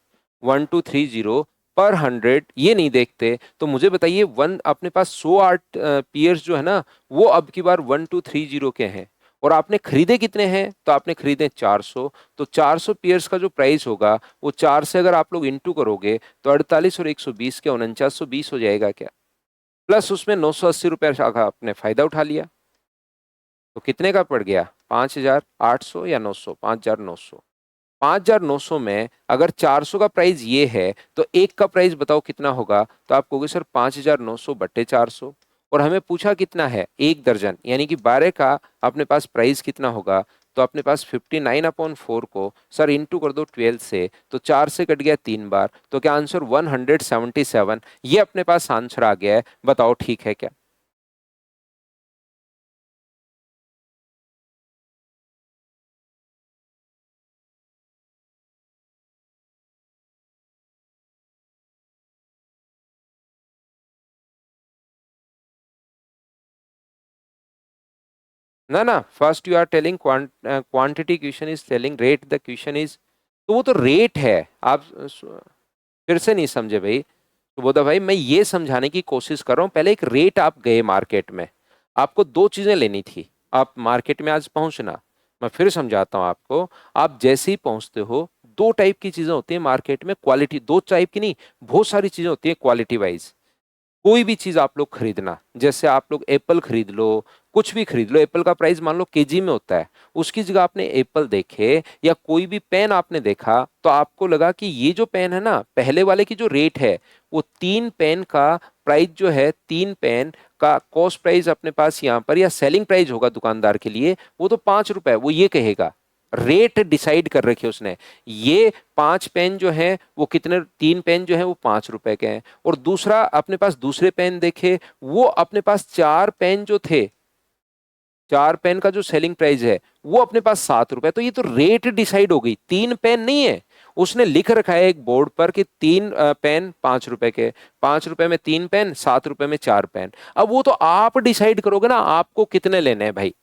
Speaker 1: 1230 पर 100 ये नहीं देखते। तो मुझे बताइए, वन अपने पास 100 आर्ट पेयर्स जो है ना, वो अब की बार 1230 के हैं, और आपने खरीदे कितने हैं? तो आपने खरीदे 400। तो 400 पेयर्स का जो प्राइस होगा वो 4 से अगर आप लोग इंटू करोगे तो 48 और 120 के 4920 हो जाएगा क्या? प्लस उसमें 980 रुपये का आपने फायदा उठा लिया। तो कितने का पड़ गया? 5800 या 900? 5900। 5900 में अगर 400 का प्राइस ये है, तो एक का प्राइस बताओ कितना होगा? तो आप कहोगे सर 5900 बट्टे 400। और हमें पूछा कितना है? एक दर्जन, यानी कि 12 का अपने पास प्राइस कितना होगा? तो अपने पास 59/4 को सर इंटू कर दो 12 से, तो 4 से कट गया 3 बार, तो क्या आंसर 177। ये अपने पास आंसर आ गया है। बताओ ठीक है क्या? ना ना, first you are telling quantity, question is telling rate, the question is. तो वो तो रेट है। आप फिर से नहीं समझे भाई। तो बोधा भाई, मैं ये समझाने की कोशिश कर रहा हूँ, पहले एक रेट आप गए मार्केट में, आपको दो चीजें लेनी थी। आप मार्केट में आज पहुंचना, मैं फिर समझाता हूँ आपको। आप जैसे ही पहुंचते हो, दो टाइप की चीजें होती है मार्केट में, क्वालिटी, दो टाइप की नहीं, बहुत सारी चीजें होती है क्वालिटी वाइज। कोई भी चीज आप लोग खरीदना, जैसे आप लोग एप्पल खरीद लो, कुछ भी खरीद लो, एप्पल का प्राइस मान लो केजी में होता है, उसकी जगह आपने एप्पल देखे, या कोई भी पेन आपने देखा, तो आपको लगा कि ये जो पेन है ना, पहले वाले की जो रेट है, वो 3 पेन का प्राइस जो है, 3 पेन का कॉस्ट प्राइस अपने पास यहाँ पर, या सेलिंग प्राइस होगा दुकानदार के लिए, वो तो 5 रुपए, वो ये कहेगा। रेट डिसाइड कर रखे उसने। ये 5 पेन जो है वो कितने, 3 पेन जो है वो 5 रुपए के हैं। और दूसरा अपने पास दूसरे पेन देखे, वो अपने पास 4 पेन जो थे, 4 पेन का जो सेलिंग प्राइस है वो अपने पास 7 रुपए। तो ये तो रेट डिसाइड हो गई, 3 पेन नहीं है। उसने लिख रखा है एक बोर्ड पर कि 3 पेन 5 रुपए के, 5 रुपए में 3 पेन, 7 रुपए में 4 पेन। अब वो तो आप डिसाइड करोगे ना आपको कितने लेने हैं भाई।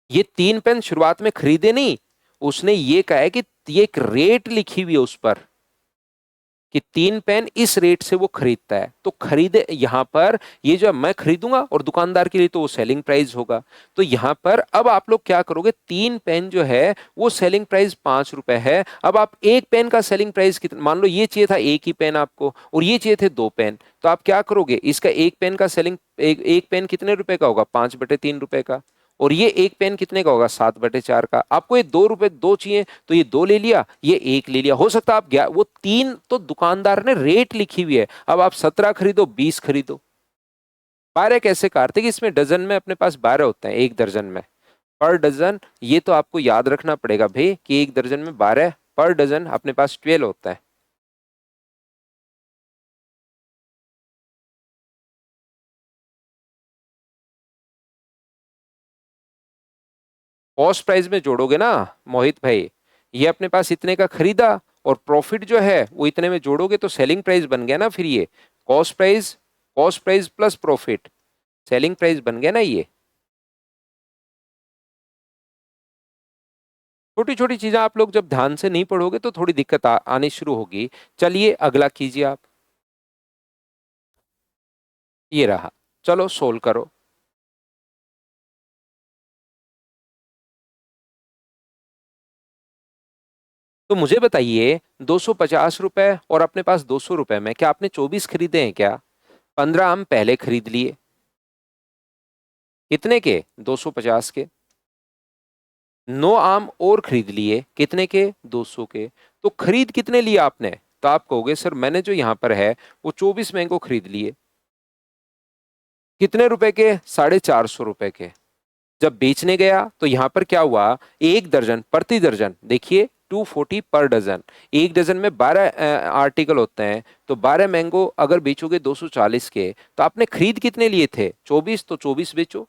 Speaker 1: ये 3 पेन शुरुआत में खरीदे नहीं, उसने ये कहा है कि ये एक रेट लिखी हुई है उस पर, कि 3 पेन इस रेट से वो खरीदता है, तो खरीदे यहां पर, ये जो मैं खरीदूंगा और दुकानदार के लिए तो वो सेलिंग प्राइस होगा। तो यहां पर अब आप लोग क्या करोगे, 3 पेन जो है वो सेलिंग प्राइस 5 रुपए है। अब आप एक पेन का सेलिंग प्राइस कितना, मान लो ये चाहिए था एक ही पेन आपको, और ये चाहिए थे 2 पेन, तो आप क्या करोगे, इसका एक पेन का सेलिंग, एक पेन कितने रुपए का होगा? 5/3 रुपए का। और ये एक पेन कितने का होगा? 7/4 का। आपको ये 2 रुपए दो चाहिए, तो ये दो ले लिया, ये एक ले लिया। हो सकता है आप वो तीन तो दुकानदार ने रेट लिखी हुई है, अब आप 17 खरीदो, 20 खरीदो। 12 कैसे काटते कि इसमें डजन में अपने पास 12 होते हैं एक दर्जन में। पर डजन, ये तो आपको याद रखना पड़ेगा भाई कि एक दर्जन में 12, पर डजन अपने पास 12 होता है। कॉस्ट प्राइस में जोड़ोगे ना मोहित भाई, ये अपने पास इतने का खरीदा और प्रॉफिट जो है वो इतने में जोड़ोगे तो सेलिंग प्राइस बन गया ना फिर ये। Cost price, cost price plus profit, selling price बन गया ना ये। छोटी छोटी चीजें आप लोग जब ध्यान से नहीं पढ़ोगे तो थोड़ी दिक्कत आनी शुरू होगी। चलिए अगला कीजिए आप। ये रहा, चलो सोल्व करो। तो मुझे बताइए, 250 रुपए और अपने पास 200 रुपए में क्या आपने 24 खरीदे हैं क्या? 15 आम पहले खरीद लिए। कितने के? 250 के। 9 आम और खरीद लिए, कितने के? 200 के। तो खरीद कितने लिए आपने? तो आप कहोगे सर मैंने जो यहां पर है वो 24 मैंगो खरीद लिए। कितने रुपए के? 450 रुपए के। जब बेचने गया तो यहां पर क्या हुआ, एक दर्जन प्रति दर्जन, देखिए 240 पर डजन, एक डजन में 12 आर्टिकल होते हैं, तो 12 मैंगो अगर बेचोगे 240 के, तो आपने खरीद कितने लिए थे? 24, तो 24 बेचो।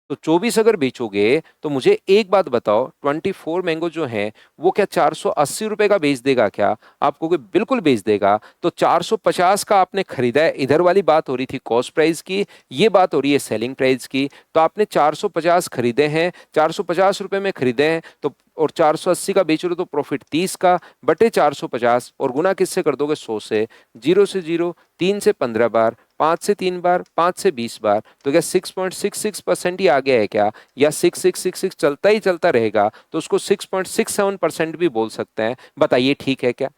Speaker 1: तो 24 अगर बेचोगे तो मुझे एक बात बताओ, 24 मैंगो जो है वो क्या 480 रुपए का बेच देगा क्या? आप कहोगे बिल्कुल बेच देगा। तो 450 का आपने खरीदा है, इधर वाली बात हो रही थी कॉस्ट प्राइस की, ये बात हो रही है सेलिंग प्राइस की। तो आपने 450 खरीदे हैं, 450 रुपए में खरीदे हैं, तो और 480 का बेच रहे हो तो प्रॉफिट 30 का, बटे 450 और गुना किससे कर दोगे? 100 से। 0 से 0, 3 से 15 बार, 5 से 3 बार, 5 से 20 बार, तो क्या 6.66% ही आ गया है क्या? या 6666 चलता ही चलता रहेगा, तो उसको 6.67% भी बोल सकते हैं। बताइए ठीक है क्या?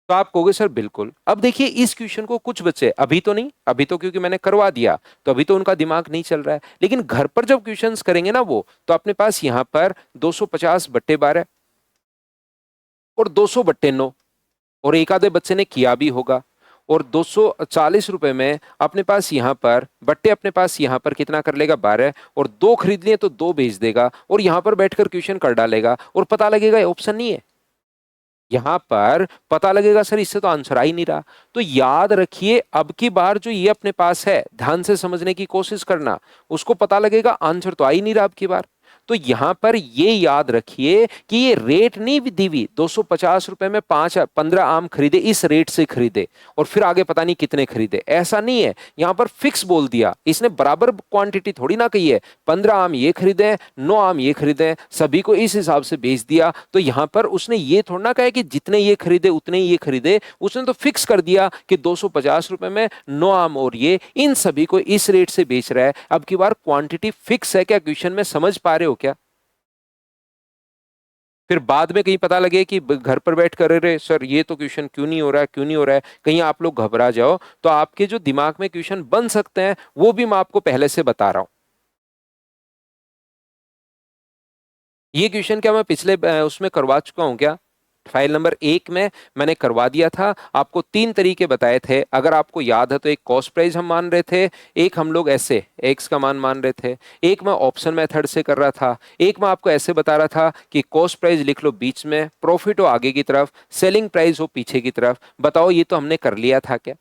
Speaker 1: तो आप कहोगे सर बिल्कुल। अब देखिए इस क्वेश्चन को कुछ बच्चे, अभी तो नहीं, अभी तो क्योंकि मैंने करवा दिया तो अभी तो उनका दिमाग नहीं चल रहा है, लेकिन घर पर जब क्वेश्चंस करेंगे ना वो, तो अपने पास यहां पर 250 बट्टे 12 और 200 बट्टे 9, और एक आधे बच्चे ने किया भी होगा। और 240 रुपए में अपने पास यहां पर बट्टे, अपने पास यहां पर कितना कर लेगा? 12, और दो खरीद लिए तो दो बेच देगा, और यहां पर बैठकर क्वेश्चन कर डालेगा और पता लगेगा ये ऑप्शन नहीं है। यहां पर पता लगेगा सर इससे तो आंसर आ ही नहीं रहा। तो याद रखिए अब की बार जो ये अपने पास है, ध्यान से समझने की कोशिश करना, उसको पता लगेगा आंसर तो आ ही नहीं रहा अब की बार। तो यहां पर ये याद रखिए कि ये रेट नहीं दी हुई, 250 रुपए में 15 आम खरीदे, इस रेट से खरीदे और फिर आगे पता नहीं कितने खरीदे, ऐसा नहीं है। यहां पर फिक्स बोल दिया इसने, बराबर क्वांटिटी थोड़ी ना कही है। 15 आम ये खरीदे, 9 आम ये खरीदे, सभी को इस हिसाब से बेच दिया। तो यहां पर उसने ये थोड़ा ना कहा कि जितने ये खरीदे उतने ही ये खरीदे, उसने तो फिक्स कर दिया कि 250 रुपए में 9 आम और ये, इन सभी को इस रेट से बेच रहा है। अब की बार क्वांटिटी फिक्स है क्या? क्वेश्चन में समझ पा रहे हो क्या? फिर बाद में कहीं पता लगे कि घर पर बैठ कर अरे सर ये तो क्वेश्चन क्यों नहीं हो रहा है, क्यों नहीं हो रहा है, कहीं आप लोग घबरा जाओ, तो आपके जो दिमाग में क्वेश्चन बन सकते हैं वो भी मैं आपको पहले से बता रहा हूं। ये क्वेश्चन क्या मैं पिछले उसमें करवा चुका हूं क्या? फाइल नंबर 1 में मैंने करवा दिया था। आपको तीन तरीके बताए थे, अगर आपको याद है तो। एक कॉस्ट प्राइस हम मान रहे थे, एक हम लोग ऐसे एक्स का मान मान रहे थे, एक मैं ऑप्शन मेथड से कर रहा था, एक मैं आपको ऐसे बता रहा था कि कॉस्ट प्राइस लिख लो बीच में, प्रॉफिट हो आगे की तरफ, सेलिंग प्राइस हो पीछे की तरफ। बताओ ये तो हमने कर लिया था क्या?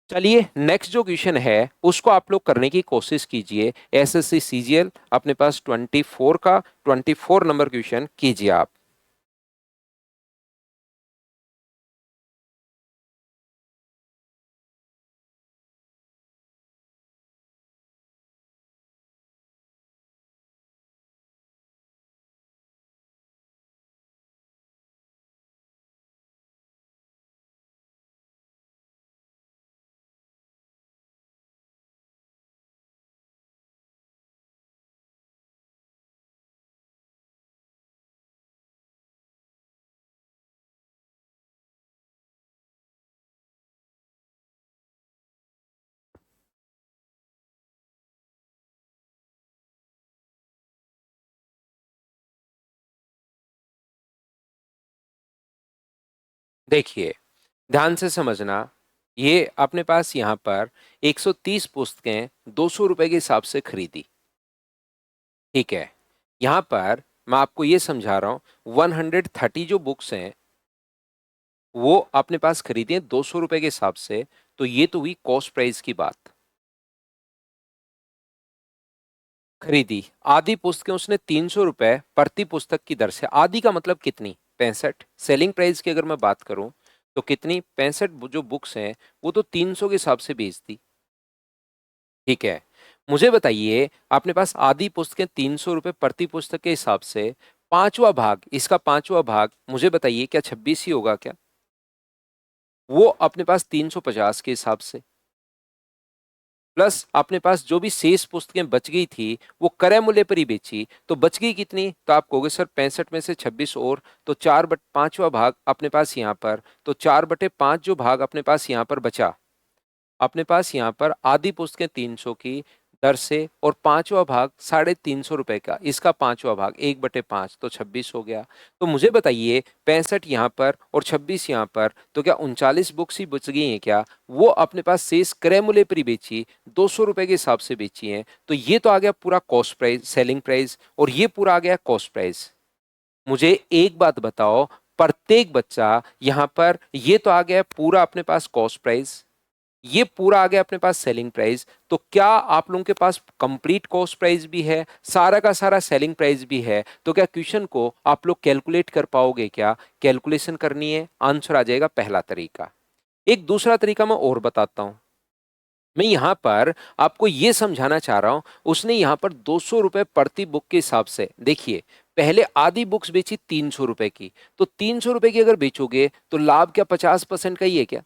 Speaker 1: चलिए नेक्स्ट जो क्वेश्चन है उसको आप लोग करने की कोशिश कीजिए। एसएससी सीजीएल अपने पास 24 का 24 नंबर क्वेश्चन कीजिए आप। देखिए, ध्यान से समझना, ये अपने पास यहाँ पर 130 पुस्तकें 200 रुपए के हिसाब से खरीदी। ठीक है, यहाँ पर मैं आपको ये समझा रहा हूँ 130 जो बुक्स हैं वो अपने पास खरीदी हैं 200 रुपए के हिसाब से, तो ये तो हुई कॉस्ट प्राइस की बात। खरीदी आधी पुस्तकें उसने 300 रुपए प्रति पुस्तक की दर से। आधी का मतलब कितनी? 65। सेलिंग प्राइस की अगर मैं बात करूं तो कितनी? 65 जो बुक्स हैं वो तो 300 के हिसाब से बेचती। ठीक है, मुझे बताइए अपने पास आधी पुस्तकें 300 रुपए प्रति पुस्तक के हिसाब से, पांचवा भाग, इसका पांचवा भाग मुझे बताइए क्या 26 ही होगा क्या? वो अपने पास 350 के हिसाब से, प्लस अपने पास जो भी शेष पुस्तकें बच गई थी वो क्रय मूल्य पर ही बेची, तो बच गई कितनी? तो आप कहोगे सर 65 में से 26 और, तो पांचवा भाग अपने पास यहाँ पर, तो 4/5 जो भाग अपने पास यहाँ पर बचा, अपने पास यहाँ पर आधी पुस्तकें 300 की दर से और पांचवा भाग 350 रुपए का, इसका पांचवा भाग 1/5 तो 26 हो गया। तो मुझे बताइए 65 यहाँ पर और 26 यहाँ पर, तो क्या 39 बुक्स ही बच गई हैं क्या? वो अपने पास शेष क्रय मूल्य पर ही बेची, 200 रुपए के हिसाब से बेची हैं, तो ये तो आ गया पूरा कॉस्ट प्राइस, सेलिंग प्राइस, और ये पूरा आ गया कॉस्ट प्राइस। मुझे एक बात बताओ, प्रत्येक बच्चा यहाँ पर, ये तो आ गया पूरा अपने पास कॉस्ट प्राइस, ये पूरा आ गया अपने पास सेलिंग प्राइस, तो क्या आप लोगों के पास कंप्लीट कॉस्ट प्राइस भी है, सारा का सारा सेलिंग प्राइस भी है? तो क्या क्वेश्चन को आप लोग कैलकुलेट कर पाओगे क्या? कैलकुलेशन करनी है, आंसर आ जाएगा पहला तरीका। एक दूसरा तरीका मैं और बताता हूं। मैं यहां पर आपको यह समझाना चाह रहा हूं, उसने यहां पर 200 रुपए प्रति बुक के हिसाब से, देखिए पहले आधी बुक्स बेची 300 रुपए की, तो 300 रुपए की अगर बेचोगे तो लाभ क्या 50% का ही है क्या?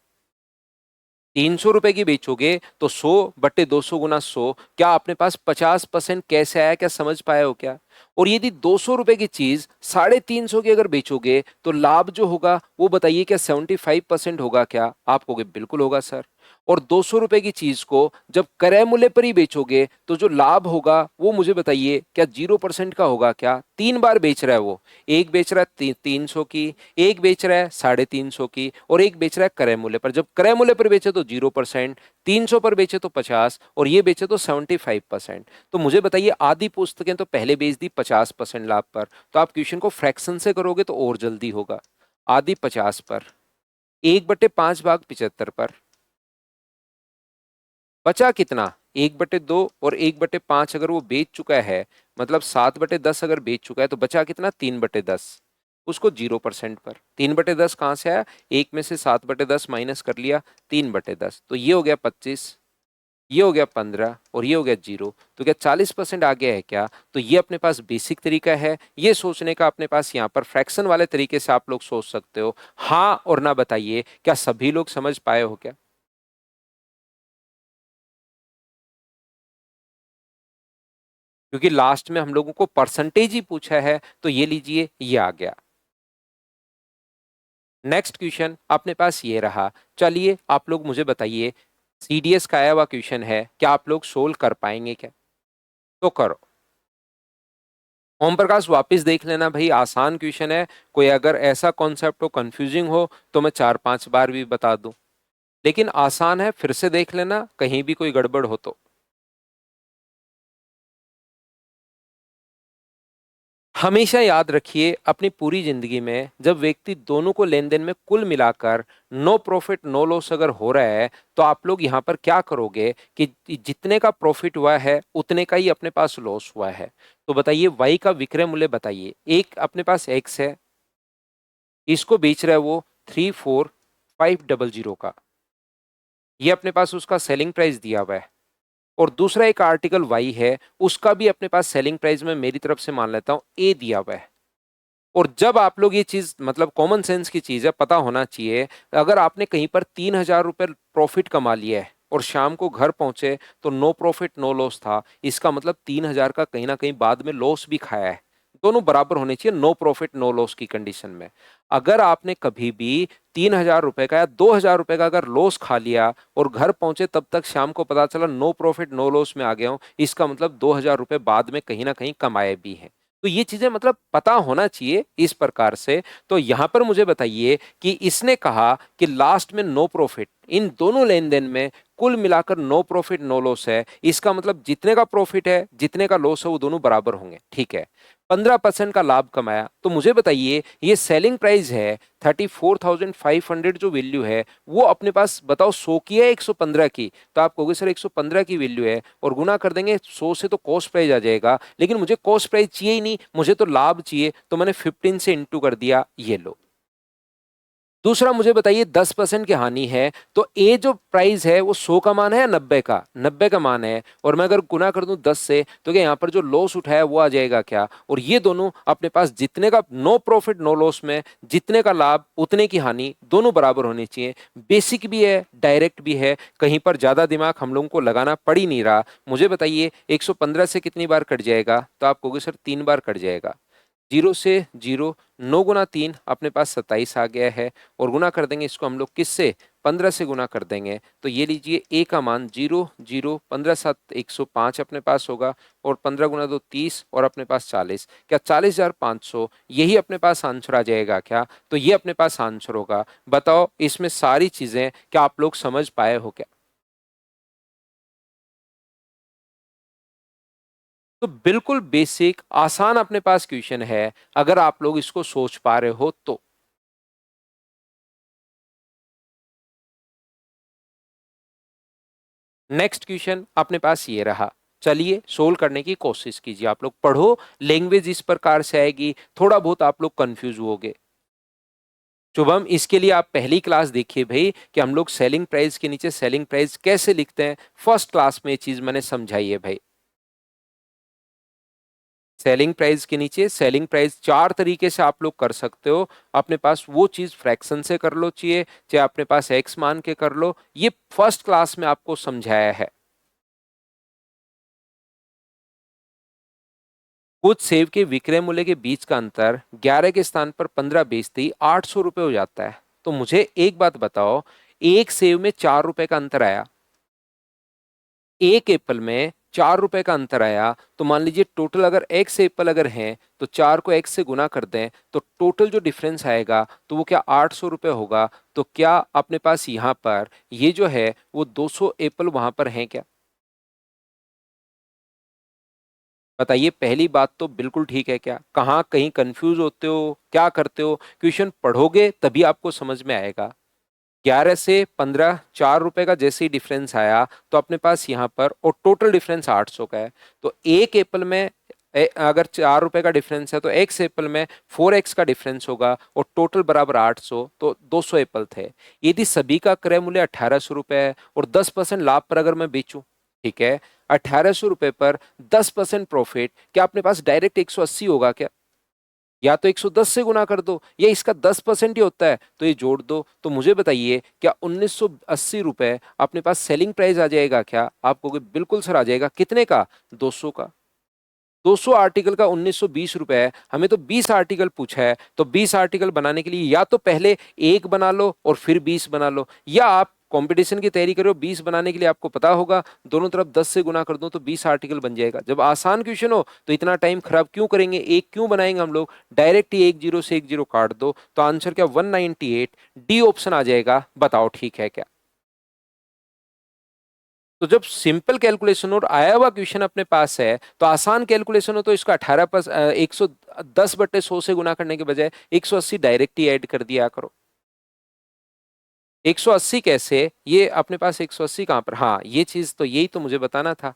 Speaker 1: 300 रुपए की बेचोगे तो 100/200 गुना 100, क्या अपने पास 50% कैसे आया? क्या समझ पाए हो क्या? और यदि 200 रुपए की चीज 350 की अगर बेचोगे तो लाभ जो होगा वो बताइए क्या 75% होगा क्या? आप कहोगे बिल्कुल होगा सर। और 200 रुपए की चीज को जब क्रय मूल्य पर ही बेचोगे तो जो लाभ होगा वो मुझे बताइए क्या 0% का होगा क्या? 3 बार बेच रहा है वो, एक बेच रहा है 300 की, एक बेच रहा है 350 की, और एक बेच रहा है क्रय मूल्य पर। जब क्रय मूल्य पर बेचे तो 0%, 300 पर बेचे तो 50, और ये बेचे तो 75%। तो मुझे बताइए आधी पुस्तकें तो पहले बेच दी 50% लाभ पर, तो आप क्वेश्चन को फ्रैक्शन से करोगे तो और जल्दी होगा। आधी 50 पर, 1/5 भाग 75 पर, बचा कितना? 1/2, और 1/5 अगर वो बेच चुका है, मतलब 7/10 अगर बेच चुका है तो बचा कितना? 3/10, उसको 0% पर। 3/10 कहां से आया? एक में से 7/10 माइनस कर लिया, 3/10, तो ये हो गया 25, ये हो गया 15, और ये हो गया 0। तो क्या 40% आ गया है क्या? तो ये अपने पास बेसिक तरीका है ये सोचने का। अपने पास यहाँ पर फ्रैक्शन वाले तरीके से आप लोग सोच सकते हो। हाँ और ना बताइए, क्या सभी लोग समझ पाए हो क्या? क्योंकि लास्ट में हम लोगों को परसेंटेज ही पूछा है, तो ये लीजिए ये आ गया। नेक्स्ट क्वेश्चन अपने पास ये रहा। चलिए आप लोग मुझे बताइए, सीडीएस का आया हुआ क्वेश्चन है, क्या आप लोग सोल्व कर पाएंगे क्या? तो करो। ओम प्रकाश वापस देख लेना भाई, आसान क्वेश्चन है। कोई अगर ऐसा कॉन्सेप्ट हो कंफ्यूजिंग हो तो मैं 4-5 बार भी बता दूं, लेकिन आसान है, फिर से देख लेना कहीं भी कोई गड़बड़ हो तो। हमेशा याद रखिए अपनी पूरी जिंदगी में जब व्यक्ति दोनों को लेन देन में कुल मिलाकर नो प्रॉफिट नो लॉस अगर हो रहा है, तो आप लोग यहां पर क्या करोगे कि जितने का प्रॉफिट हुआ है उतने का ही अपने पास लॉस हुआ है। तो बताइए वाई का विक्रय मूल्य बताइए। एक अपने पास एक्स है, इसको बेच रहा है वो 34,500 का, ये अपने पास उसका सेलिंग प्राइस दिया हुआ है। और दूसरा एक आर्टिकल वाई है, उसका भी अपने पास सेलिंग प्राइस में मेरी तरफ से मान लेता हूं ए दिया हुआ है। और जब आप लोग ये चीज, मतलब कॉमन सेंस की चीज है, पता होना चाहिए, अगर आपने कहीं पर 3,000 रुपये प्रॉफिट कमा लिया है और शाम को घर पहुंचे तो नो प्रॉफिट नो लॉस था, इसका मतलब 3,000 का कहीं ना कहीं बाद में लॉस भी खाया है। दोनों बराबर होने चाहिए नो प्रॉफिट नो लॉस की कंडीशन में। अगर आपने कभी भी 3,000 रुपये का या 2,000 रुपये का अगर लॉस खा लिया और घर पहुंचे तब तक शाम को पता चला नो प्रॉफिट नो लॉस में आ गया हूं, इसका मतलब 2,000 रुपये बाद में कहीं ना कहीं कमाए भी हैं। तो ये चीजें मतलब पता होना चाहिए इस प्रकार से। तो यहां पर मुझे बताइए कि इसने कहा कि लास्ट में नो प्रॉफिट, इन दोनों लेन देन में कुल मिलाकर नो प्रॉफिट नो लॉस है। इसका मतलब जितने का प्रॉफिट है जितने का लॉस है वो दोनों बराबर होंगे, ठीक है। 15% का लाभ कमाया। तो मुझे बताइए ये सेलिंग प्राइस है 34,500 जो वैल्यू है वो अपने पास बताओ 100 की है 115 की। तो आप कहोगे सर 115 की वैल्यू है और गुना कर देंगे 100 से तो कॉस्ट प्राइस आ जाएगा, लेकिन मुझे कॉस्ट प्राइस चाहिए ही नहीं, मुझे तो लाभ चाहिए, तो मैंने 15 से इंटू कर दिया, ये लो। दूसरा मुझे बताइए 10% की हानि है, तो ए जो प्राइस है वो 100 का मान है या 90 का? 90 का मान है, और मैं अगर गुना कर दूं 10 से तो क्या यहाँ पर जो लॉस उठाया वो आ जाएगा क्या? और ये दोनों अपने पास जितने का नो प्रॉफिट नो लॉस में जितने का लाभ उतने की हानि दोनों बराबर होनी चाहिए। बेसिक भी है, डायरेक्ट भी है, कहीं पर ज्यादा दिमाग हम लोगों को लगाना पड़ ही नहीं रहा। मुझे बताइए 115 से कितनी बार कट जाएगा? तो आप कहोगे सर 3 बार कट जाएगा। 0 से 0, 9 गुना 3 अपने पास 27 आ गया है, और गुना कर देंगे इसको हम लोग किससे? 15 से गुना कर देंगे। तो ये लीजिए ए का मान 0 0 15 7 105 अपने पास होगा, और 15 गुना 2 30, और अपने पास 40। क्या 40,500 यही अपने पास आंसर आ जाएगा क्या? तो ये अपने पास आंसर होगा। बताओ इसमें सारी चीजें क्या आप लोग समझ पाए हो क्या? तो बिल्कुल बेसिक आसान अपने पास क्वेश्चन है, अगर आप लोग इसको सोच पा रहे हो तो। नेक्स्ट क्वेश्चन अपने पास ये रहा, चलिए सोल्व करने की कोशिश कीजिए। आप लोग पढ़ो, लैंग्वेज इस प्रकार से आएगी, थोड़ा बहुत आप लोग कंफ्यूज होगे। शुभम, इसके लिए आप पहली क्लास देखिए भाई कि हम लोग सेलिंग प्राइस के नीचे सेलिंग प्राइस कैसे लिखते हैं। फर्स्ट क्लास में ये चीज मैंने समझाई है भाई। सेलिंग प्राइस के नीचे सेलिंग प्राइस चार तरीके से आप लोग कर सकते हो। अपने पास वो चीज फ्रैक्शन से कर लो, चाहिए चाहे अपने पास एक्स मान के कर लो, ये फर्स्ट क्लास में आपको समझाया है। कुछ सेव के विक्रय मूल्य के बीच का अंतर 11 के स्थान पर 15 बेचते ही 800 रुपये हो जाता है। तो मुझे एक बात बताओ, एक सेव में 4 रुपए का अंतर आया, एक एप्पल में 4 रुपए का अंतर आया, तो मान लीजिए टोटल अगर एक्स एप्पल अगर हैं तो 4 को एक्स से गुना कर दें तो टोटल जो डिफरेंस आएगा तो वो क्या 800 रुपये होगा। तो क्या अपने पास यहाँ पर ये जो है वो 200 एप्पल वहां पर हैं क्या? बताइए, पहली बात तो बिल्कुल ठीक है क्या? कहाँ कहीं कंफ्यूज होते हो, क्या करते हो? क्वेश्चन पढ़ोगे तभी आपको समझ में आएगा। 11 से 15 4 रुपए का जैसे ही डिफरेंस आया तो अपने पास यहाँ पर, और टोटल डिफरेंस 800 का है, तो एक एप्पल में अगर 4 रुपए का डिफरेंस है तो एक्स एप्पल में 4x का डिफरेंस होगा, और टोटल बराबर 800, तो 200 एप्पल थे। यदि सभी का क्रय मूल्य 1800 रुपये है और 10% लाभ पर अगर मैं बेचूं, ठीक है, 1800 रुपये पर 10% प्रॉफिट, क्या अपने पास डायरेक्ट 180 होगा क्या? या तो 110 से गुना कर दो, या इसका 10% ही होता है तो ये जोड़ दो। तो मुझे बताइए क्या 1980 रुपये अपने पास सेलिंग प्राइस आ जाएगा क्या? आप कहोगे बिल्कुल सर आ जाएगा। कितने का? 200 का। 200 आर्टिकल का 1920 रुपए है, हमें तो 20 आर्टिकल पूछा है, तो 20 आर्टिकल बनाने के लिए या तो पहले एक बना लो और फिर 20 बना लो, या आप कंपटीशन की तैयारी करो, 20 बनाने के लिए आपको पता होगा दोनों तरफ 10 से गुना कर दो तो 20 आर्टिकल बन जाएगा। जब आसान क्वेश्चन हो तो इतना टाइम खराब क्यों करेंगे, एक क्यों बनाएंगे हम लोग, डायरेक्ट ही एक जीरो से एक जीरो काट दो, तो आंसर क्या 198, डी ऑप्शन आ जाएगा। बताओ ठीक है क्या? तो जब सिंपल कैलकुलेशन और आया हुआ क्वेश्चन अपने पास है, तो आसान कैलकुलेशन हो तो इसका 110/100 से गुना करने के बजाय 180 डायरेक्ट ही ऐड कर दिया करो। 180 कैसे? ये अपने पास 180 कहां पर, हाँ ये चीज तो यही तो मुझे बताना था।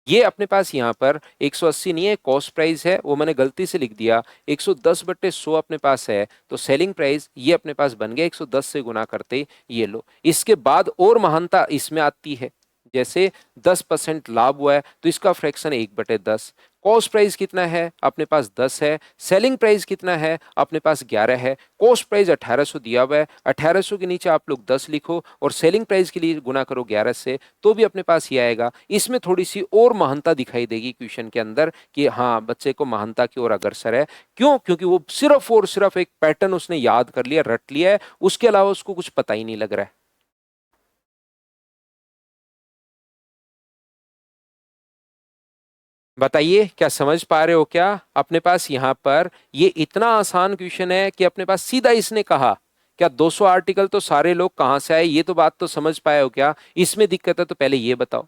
Speaker 1: ये अपने पास यहाँ पर 180 नहीं है, कॉस्ट प्राइस है, वो मैंने गलती से लिख दिया। 110/100 अपने पास है, तो सेलिंग प्राइस ये अपने पास बन गया 110 से गुना करते, ये लो। इसके बाद और महानता इसमें आती है, जैसे 10% लाभ हुआ है तो इसका फ्रैक्शन 1/10। कॉस्ट प्राइस कितना है? अपने पास 10 है। सेलिंग प्राइस कितना है? अपने पास 11 है। कॉस्ट प्राइस 1800 दिया हुआ है, 1800 के नीचे आप लोग 10 लिखो और सेलिंग प्राइस के लिए गुना करो 11 से, तो भी अपने पास ये आएगा। इसमें थोड़ी सी और महानता दिखाई देगी क्वेश्चन के अंदर कि हाँ बच्चे को महानता की ओर अग्रसर है। क्यों? क्योंकि वो सिर्फ और सिर्फ एक पैटर्न उसने याद कर लिया, रट लिया है, उसके अलावा उसको कुछ पता ही नहीं लग रहा है। बताइए, क्या समझ पा रहे हो? क्या अपने पास यहाँ पर ये इतना आसान क्वेश्चन है कि अपने पास सीधा इसने कहा क्या 200 आर्टिकल तो सारे लोग कहां से आए, ये तो बात तो समझ पाए हो क्या? इसमें दिक्कत है तो पहले ये बताओ।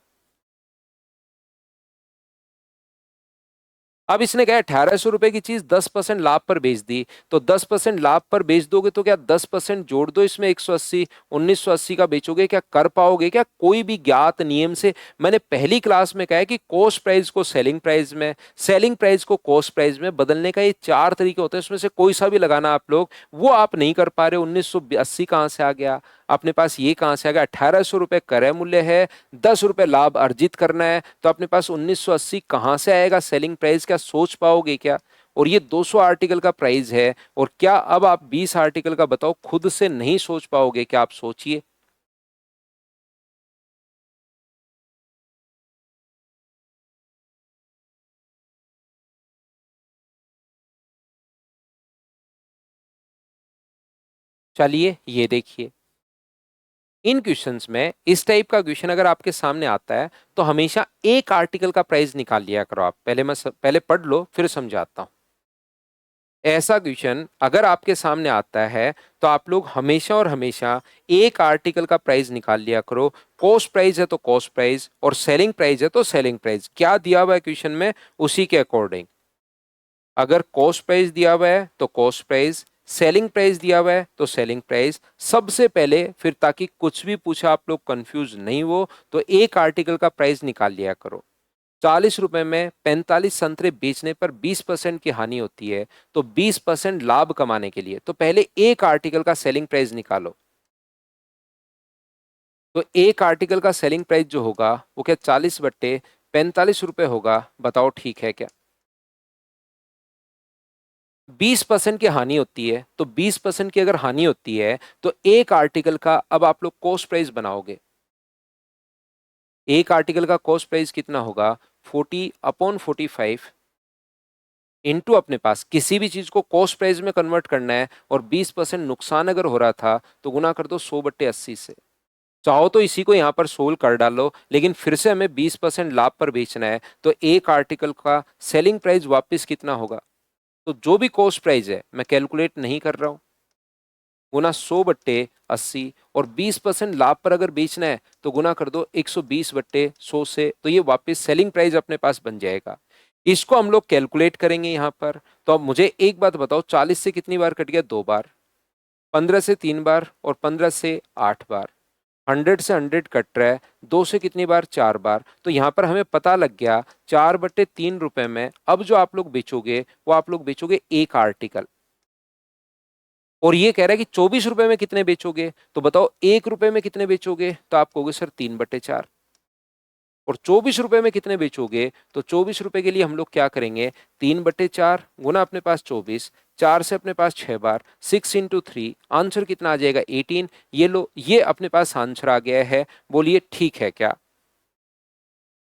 Speaker 1: अब इसने कहा 1800 रुपए की चीज 10% लाभ पर बेच दी, तो 10% लाभ पर बेच दोगे तो क्या 10% जोड़ दो इसमें 180, 1980 का बेचोगे, क्या कर पाओगे? क्या कोई भी ज्ञात नियम से? मैंने पहली क्लास में कहा है कि कॉस्ट प्राइस को सेलिंग प्राइस में, सेलिंग प्राइस को कॉस्ट प्राइस में बदलने का ये चार तरीके होते हैं, उसमें से कोई सा भी लगाना आप लोग, वो आप नहीं कर पा रहे। 1980 कहां से आ गया अपने पास, ये कहां से आ गया? 1800 रुपए क्रय मूल्य है, 10 रुपए लाभ अर्जित करना है, तो अपने पास 1980 कहां से आएगा सेलिंग प्राइस? क्या सोच पाओगे क्या? और ये 200 आर्टिकल का प्राइस है, और क्या अब आप 20 आर्टिकल का बताओ, खुद से नहीं सोच पाओगे क्या? आप सोचिए। चलिए ये देखिए, इन क्वेश्चंस में इस टाइप का क्वेश्चन अगर आपके सामने आता है तो हमेशा एक आर्टिकल का प्राइस निकाल लिया करो आप। पहले पढ़ लो फिर समझाता हूं। ऐसा क्वेश्चन अगर आपके सामने आता है तो आप लोग हमेशा और हमेशा एक आर्टिकल का प्राइस निकाल लिया करो। कॉस्ट प्राइस है तो कॉस्ट प्राइस, और सेलिंग प्राइस है तो सेलिंग प्राइस। क्या दिया हुआ है क्वेश्चन में, उसी के अकॉर्डिंग। अगर कॉस्ट प्राइस दिया हुआ है तो कॉस्ट प्राइस, सेलिंग प्राइस दिया हुआ है तो सेलिंग प्राइस। सबसे पहले फिर, ताकि कुछ भी पूछा आप लोग कंफ्यूज नहीं हो, तो एक आर्टिकल का प्राइस निकाल लिया करो। 40 रुपए में 45 संतरे बेचने पर 20% की हानि होती है, तो 20% लाभ कमाने के लिए तो पहले एक आर्टिकल का सेलिंग प्राइस निकालो। तो एक आर्टिकल का सेलिंग प्राइस जो होगा वो क्या 40/45 रुपए होगा? बताओ ठीक है क्या? 20% की हानि होती है, तो 20% की अगर हानि होती है तो एक आर्टिकल का अब आप लोग कॉस्ट प्राइस बनाओगे। एक आर्टिकल का कॉस्ट प्राइस कितना होगा? 40/45 इनटू, अपने पास किसी भी चीज को कॉस्ट प्राइस में कन्वर्ट करना है और 20% नुकसान अगर हो रहा था तो गुना कर दो 100/80 से। चाहो तो इसी को यहां पर सोल्व कर डालो, लेकिन फिर से हमें 20% लाभ पर बेचना है, तो एक आर्टिकल का सेलिंग प्राइस वापस कितना होगा? तो जो भी कॉस्ट प्राइस है मैं कैलकुलेट नहीं कर रहा हूं, गुना 100/80, और 20% लाभ पर अगर बेचना है तो गुना कर दो 120/100 से, तो ये वापस सेलिंग प्राइस अपने पास बन जाएगा। इसको हम लोग कैलकुलेट करेंगे यहां पर। तो अब मुझे एक बात बताओ, 40 से कितनी बार कट गया? 2 बार। 15 से 3 बार, और 15 से 8 बार। 100 से 100 कट रहा है, 2 से कितनी बार? 4 बार। तो यहां पर हमें पता लग गया 4/3 रुपए में अब जो आप लोग बेचोगे वो आप लोग बेचोगे एक आर्टिकल। और ये कह रहा है कि 24 रुपए में कितने बेचोगे, तो बताओ 1 रुपए में कितने बेचोगे? तो आप कहोगे सर 3/4। और 24 रुपए में कितने बेचोगे, तो 24 रुपए के लिए हम लोग क्या करेंगे? 3/4 गुना अपने पास 24, 4 से अपने पास 6 बार, 6 × 3, आंसर कितना आ जाएगा? 18। ये लो, ये अपने पास आंसर आ गया है। बोलिए ठीक है क्या?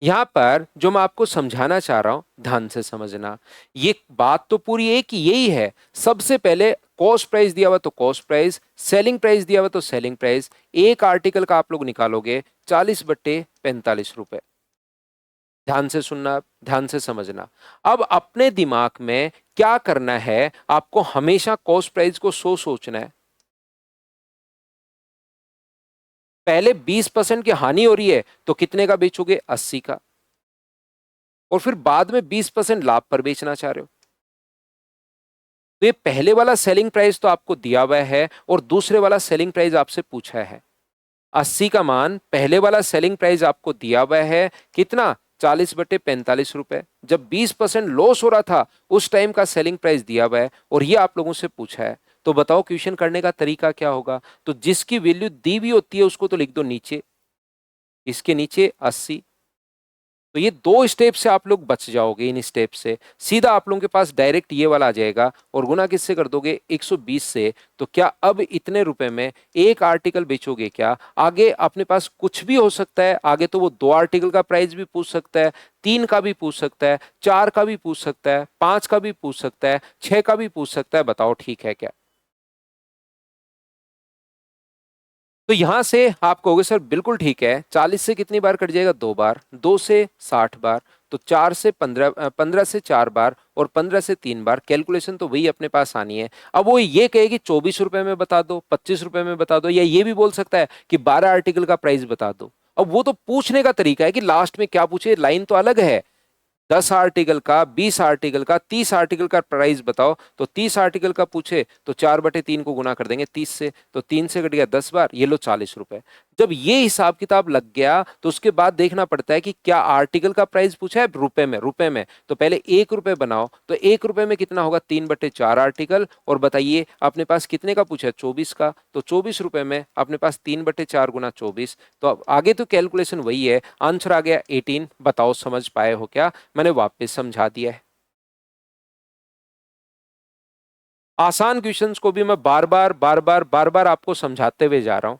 Speaker 1: यहां पर जो मैं आपको समझाना चाह रहा हूं, ध्यान से समझना। ये बात तो पूरी एक ही यही है। सबसे पहले कॉस्ट प्राइस दिया हुआ तो कॉस्ट प्राइस, सेलिंग प्राइस दिया हुआ तो सेलिंग प्राइस। एक आर्टिकल का आप लोग निकालोगे 40/45 रुपए। ध्यान से सुनना, ध्यान से समझना। अब अपने दिमाग में क्या करना है, आपको हमेशा कॉस्ट प्राइस को सोचना है। पहले 20% की हानि हो रही है तो कितने का बेचोगे? 80 का। और फिर बाद में 20% लाभ पर बेचना चाह रहे हो, तो ये पहले वाला सेलिंग प्राइस तो आपको दिया हुआ है, और दूसरे वाला सेलिंग प्राइस आपसे पूछा है। 80 का मान पहले वाला सेलिंग प्राइस आपको दिया हुआ है, कितना? 40/45 रुपए। जब 20% लॉस हो रहा था उस टाइम का सेलिंग प्राइस दिया हुआ है, और ये आप लोगों से पूछा है। तो बताओ क्वेश्चन करने का तरीका क्या होगा? तो जिसकी वैल्यू दी हुई होती है उसको तो लिख दो नीचे, इसके नीचे 80। तो ये दो स्टेप से आप लोग बच जाओगे। इन स्टेप से सीधा आप लोगों के पास डायरेक्ट ये वाला आ जाएगा, और गुना किससे कर दोगे? 120 से। तो क्या अब इतने रुपए में एक आर्टिकल बेचोगे क्या? आगे अपने पास कुछ भी हो सकता है, आगे तो वो 2 आर्टिकल का प्राइस भी पूछ सकता है, 3 का भी पूछ सकता है, 4 का भी पूछ सकता है, 5 का भी पूछ सकता है, 6 का भी पूछ सकता है। बताओ ठीक है क्या? तो यहां से आप कहोगे सर बिल्कुल ठीक है, 40 से कितनी बार कट जाएगा? 2 बार, 2 से 60 बार, तो 4 से 15, 15 से 4 बार और 15 से 3 बार। कैलकुलेशन तो वही अपने पास आनी है। अब वो ये कहे कि 24 रुपए में बता दो, 25 रुपए में बता दो, या ये भी बोल सकता है कि 12 आर्टिकल का प्राइस बता दो। अब वो तो पूछने का तरीका है कि लास्ट में क्या पूछे, लाइन तो अलग है। 10 आर्टिकल का, 20 आर्टिकल का, 30 आर्टिकल का प्राइस बताओ, तो 30 आर्टिकल का पूछे तो 4/3 को गुना कर देंगे 30 से, तो 3 से कट गया 10 बार, ये लो 40 रुपए। जब ये हिसाब किताब लग गया तो उसके बाद देखना पड़ता है कि क्या आर्टिकल का प्राइस पूछा है रुपए में, रुपए में तो पहले 1 रुपए बनाओ, तो 1 रुपए में कितना होगा? 3/4 आर्टिकल। और बताइए अपने पास कितने का पूछा है? 24 का, तो 24 रुपए में अपने पास 3/4 गुना 24। तो अब आगे तो कैलकुलेशन वही है, आंसर आ गया 18। बताओ समझ पाए हो क्या? मैंने वापस समझा दिया है। आसान क्वेश्चंस को भी मैं बार बार बार बार बार बार आपको समझाते हुए जा रहा हूं।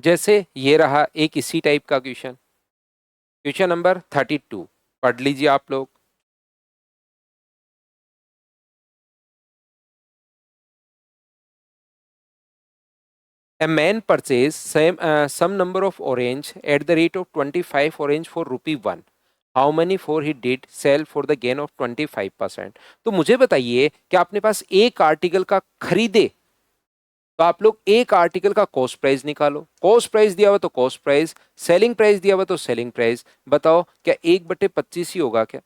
Speaker 1: जैसे ये रहा एक इसी टाइप का क्वेश्चन, क्वेश्चन नंबर 32। पढ़ लीजिए आप लोग। A man purchased some number of orange at the rate of 25 orange for rupee 1. How many for he did sell for the gain of 25%? तो मुझे बताइए कि आपने पास एक आर्टिकल का खरीदे, तो आप लोग एक आर्टिकल का कॉस्ट प्राइस निकालो। कॉस्ट प्राइस दिया हुआ तो कॉस्ट प्राइस, सेलिंग प्राइस दिया हुआ तो सेलिंग प्राइस। बताओ क्या 1/25 ही होगा क्या?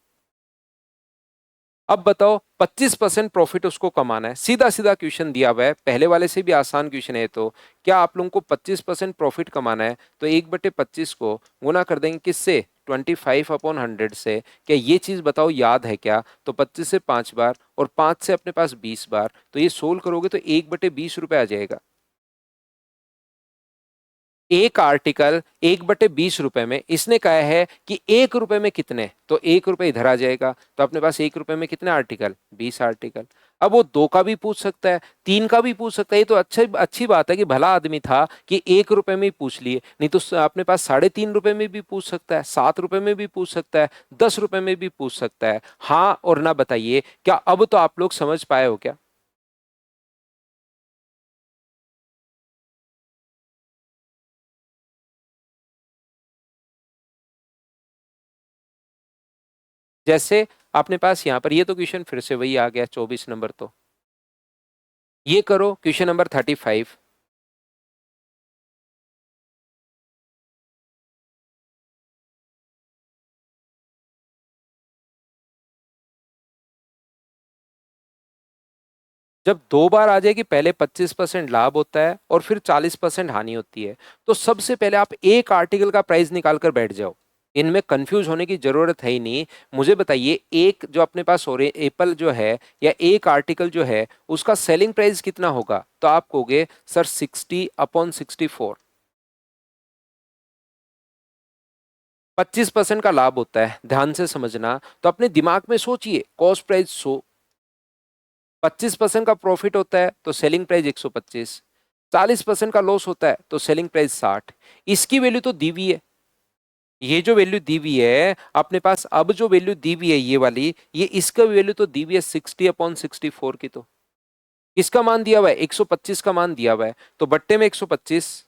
Speaker 1: अब बताओ 25% प्रॉफिट उसको कमाना है, सीधा सीधा क्वेश्चन दिया हुआ है, पहले वाले से भी आसान क्वेश्चन है। तो क्या आप लोगों को 25% प्रॉफिट कमाना है, तो 1/25 को गुना कर देंगे किससे? 25/100 से। क्या ये चीज बताओ याद है क्या? तो 25 से 5 बार और 5 से अपने पास 20 बार, तो ये सोल्व करोगे तो 1/20 रुपए आ जाएगा। एक आर्टिकल 1/20 रुपए में, इसने कहा है कि 1 रुपए में कितने, तो 1 रुपए इधर आ जाएगा। तो अपने पास 1 रुपए में कितने आर्टिकल? 20 आर्टिकल। अब वो 2 का भी पूछ सकता है, 3 का भी पूछ सकता है। ये तो अच्छी अच्छी बात है कि भला आदमी था कि 1 रुपए में ही पूछ लिए, नहीं तो अपने पास 3.5 रुपए में भी पूछ सकता है, 7 रुपए में भी पूछ सकता है, 10 रुपए में भी पूछ सकता है। हाँ और ना बताइए, क्या अब तो आप लोग समझ पाए हो क्या? जैसे अपने पास यहाँ पर ये तो क्वेश्चन फिर से वही आ गया 24 नंबर। तो ये करो क्वेश्चन नंबर 35। जब 2 बार आ जाएगी, पहले 25% लाभ होता है और फिर 40% हानि होती है, तो सबसे पहले आप एक आर्टिकल का प्राइस निकाल कर बैठ जाओ। इनमें कंफ्यूज होने की जरूरत है ही नहीं। मुझे बताइए एक जो अपने पास हो रहे एप्पल जो है, या एक आर्टिकल जो है, उसका सेलिंग प्राइस कितना होगा? तो आप कहोगे सर 60/64। 25% का लाभ होता है, ध्यान से समझना। तो अपने दिमाग में सोचिए, कॉस्ट प्राइस 100, 25% का प्रॉफिट होता है तो सेलिंग प्राइस 125, 40% का लॉस होता है तो सेलिंग प्राइस 60। इसकी वैल्यू तो दी हुई है, ये जो वैल्यू दी हुई है अपने पास, अब जो वैल्यू दी हुई है ये वाली, ये इसका वैल्यू तो दी हुई है 60/64 की। तो किसका मान दिया हुआ है? 125 का मान दिया हुआ है, तो बट्टे में 125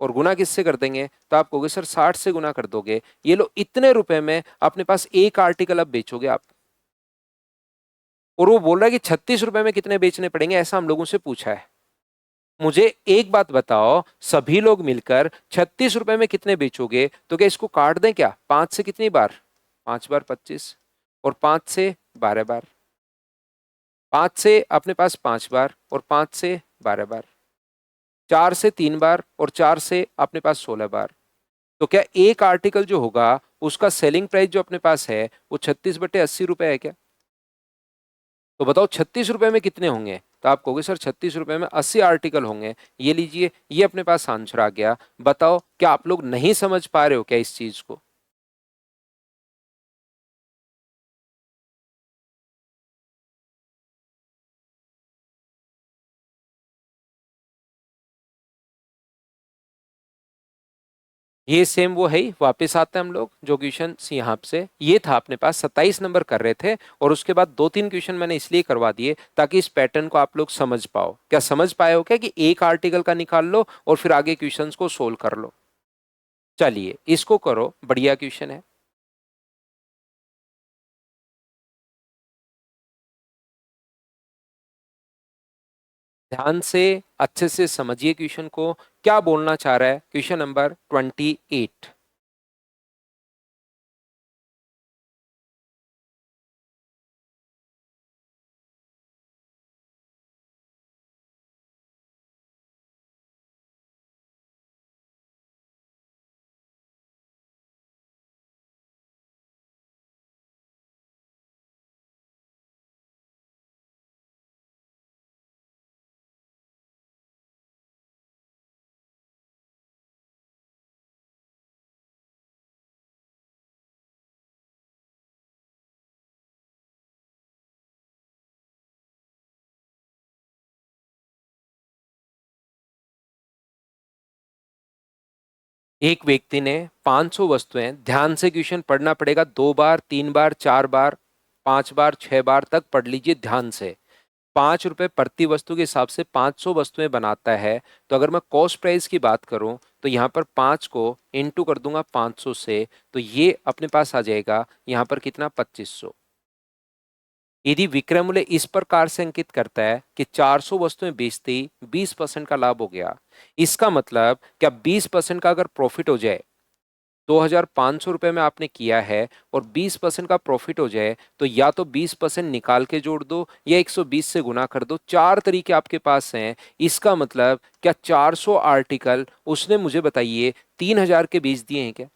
Speaker 1: और गुना किससे कर देंगे? तो आप कहोगे सर 60 से गुना कर दोगे। ये लो, इतने रुपए में अपने पास एक आर्टिकल अब बेचोगे आप। और वो बोल रहा है कि 36 रुपए में कितने बेचने पड़ेंगे, ऐसा हम लोगों से पूछा है। मुझे एक बात बताओ, सभी लोग मिलकर 36 रुपए में कितने बेचोगे? तो क्या इसको काट दें क्या? 5 से कितनी बार? 5 बार 25 और 5 से 12 बार। 5 से अपने पास 5 बार और 5 से 12 बार। 4 से 3 बार और 4 से अपने पास 16 बार। तो क्या एक आर्टिकल जो होगा उसका सेलिंग प्राइस जो अपने पास है वो 36/80 रुपए है क्या? तो बताओ 36 रुपए में कितने होंगे? तो आप कहोगे सर 36 रुपए में 80 आर्टिकल होंगे। ये लीजिए, ये अपने पास आंसर आ गया। बताओ क्या आप लोग नहीं समझ पा रहे हो क्या इस चीज को? ये सेम वो है ही, वापस आते हैं हम लोग जो क्वेश्चन यहाँ से ये था अपने पास 27 नंबर कर रहे थे, और उसके बाद दो तीन क्वेश्चन मैंने इसलिए करवा दिए ताकि इस पैटर्न को आप लोग समझ पाओ। क्या समझ पाए हो क्या कि एक आर्टिकल का निकाल लो और फिर आगे क्वेश्चंस को सोल्व कर लो। चलिए इसको करो, बढ़िया क्वेश्चन है। ध्यान से अच्छे से समझिए क्वेश्चन को, क्या बोलना चाह रहा है क्वेश्चन नंबर 28। एक व्यक्ति ने 500 वस्तुएं, ध्यान से क्वेश्चन पढ़ना पड़ेगा, 2 बार 3 बार 4 बार 5 बार 6 बार तक पढ़ लीजिए ध्यान से। 5 रुपए प्रति वस्तु के हिसाब से 500 वस्तुएं बनाता है। तो अगर मैं कॉस्ट प्राइस की बात करूं तो यहाँ पर 5 को इंटू कर दूंगा 500 से, तो ये अपने पास आ जाएगा यहाँ पर कितना, 2500। यदि विक्रय मूल्य इस प्रकार से अंकित करता है कि 400 वस्तुएं बेचते ही 20% का लाभ हो गया, इसका मतलब क्या 20% का अगर प्रॉफिट हो जाए, 2500 रुपये में आपने किया है और 20% का प्रॉफिट हो जाए, तो या तो 20% निकाल के जोड़ दो या 120 से गुना कर दो। चार तरीके आपके पास हैं। इसका मतलब क्या 400 आर्टिकल उसने मुझे बताइए 3000 के बेच दिए हैं क्या?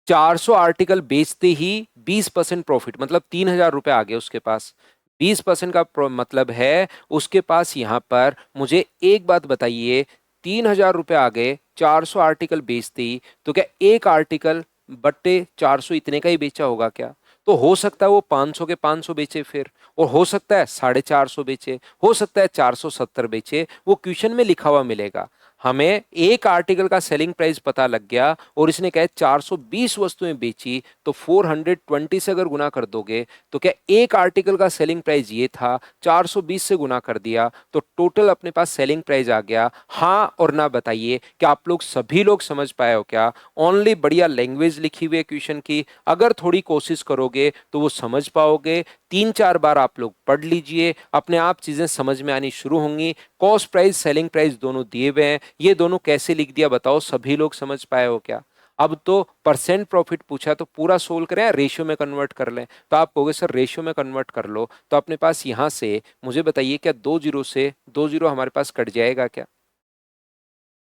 Speaker 1: 400 आर्टिकल बेचते ही 20% प्रॉफिट, मतलब 3000 रुपये आ गए उसके पास। 20% का मतलब है उसके पास यहाँ पर, मुझे एक बात बताइए, 3000 रुपये आ गए 400 आर्टिकल बेचते ही, तो क्या एक आर्टिकल बट्टे 400 इतने का ही बेचा होगा क्या? तो हो सकता है वो 500 के 500 बेचे फिर, और हो सकता है 450 बेचे, हो सकता है 470 बेचे, वो क्वेश्चन में लिखा हुआ मिलेगा। हमें एक आर्टिकल का सेलिंग प्राइस पता लग गया और इसने कहा 420 वस्तुएं बेची, तो 420 से अगर गुना कर दोगे तो क्या एक आर्टिकल का सेलिंग प्राइस ये था, 420 से गुना कर दिया तो टोटल अपने पास सेलिंग प्राइस आ गया। हाँ और ना बताइए, क्या आप लोग सभी लोग समझ पाए हो क्या? ओनली बढ़िया लैंग्वेज लिखी हुई है क्वेश्चन की, अगर थोड़ी कोशिश करोगे तो वो समझ पाओगे। 3 4 बार आप लोग पढ़ लीजिए, अपने आप चीजें समझ में आनी शुरू होंगी। कॉस्ट प्राइस सेलिंग प्राइस दोनों दिए हुए हैं, ये दोनों कैसे लिख दिया बताओ, सभी लोग समझ पाए हो क्या? अब तो परसेंट प्रॉफिट पूछा तो पूरा सोल्व करें या रेशियो में कन्वर्ट कर लें? तो आप कहोगे सर रेशियो में कन्वर्ट कर लो, तो अपने पास यहां से मुझे बताइए, क्या 2 जीरो से 2 जीरो हमारे पास कट जाएगा क्या?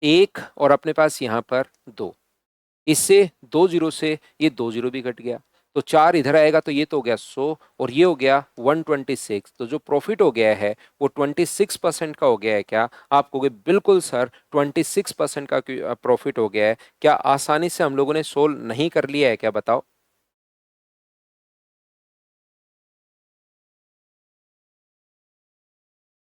Speaker 1: एक, और अपने पास यहां पर 2, इससे 2 जीरो से ये 2 जीरो भी कट गया, तो 4 इधर आएगा तो ये तो हो गया 100, और ये हो गया 126। तो जो प्रॉफिट हो गया है वो 26% का हो गया है क्या? आप कहोगे बिल्कुल सर 26% का प्रॉफिट हो गया है। क्या आसानी से हम लोगों ने सोल्व नहीं कर लिया है क्या, बताओ?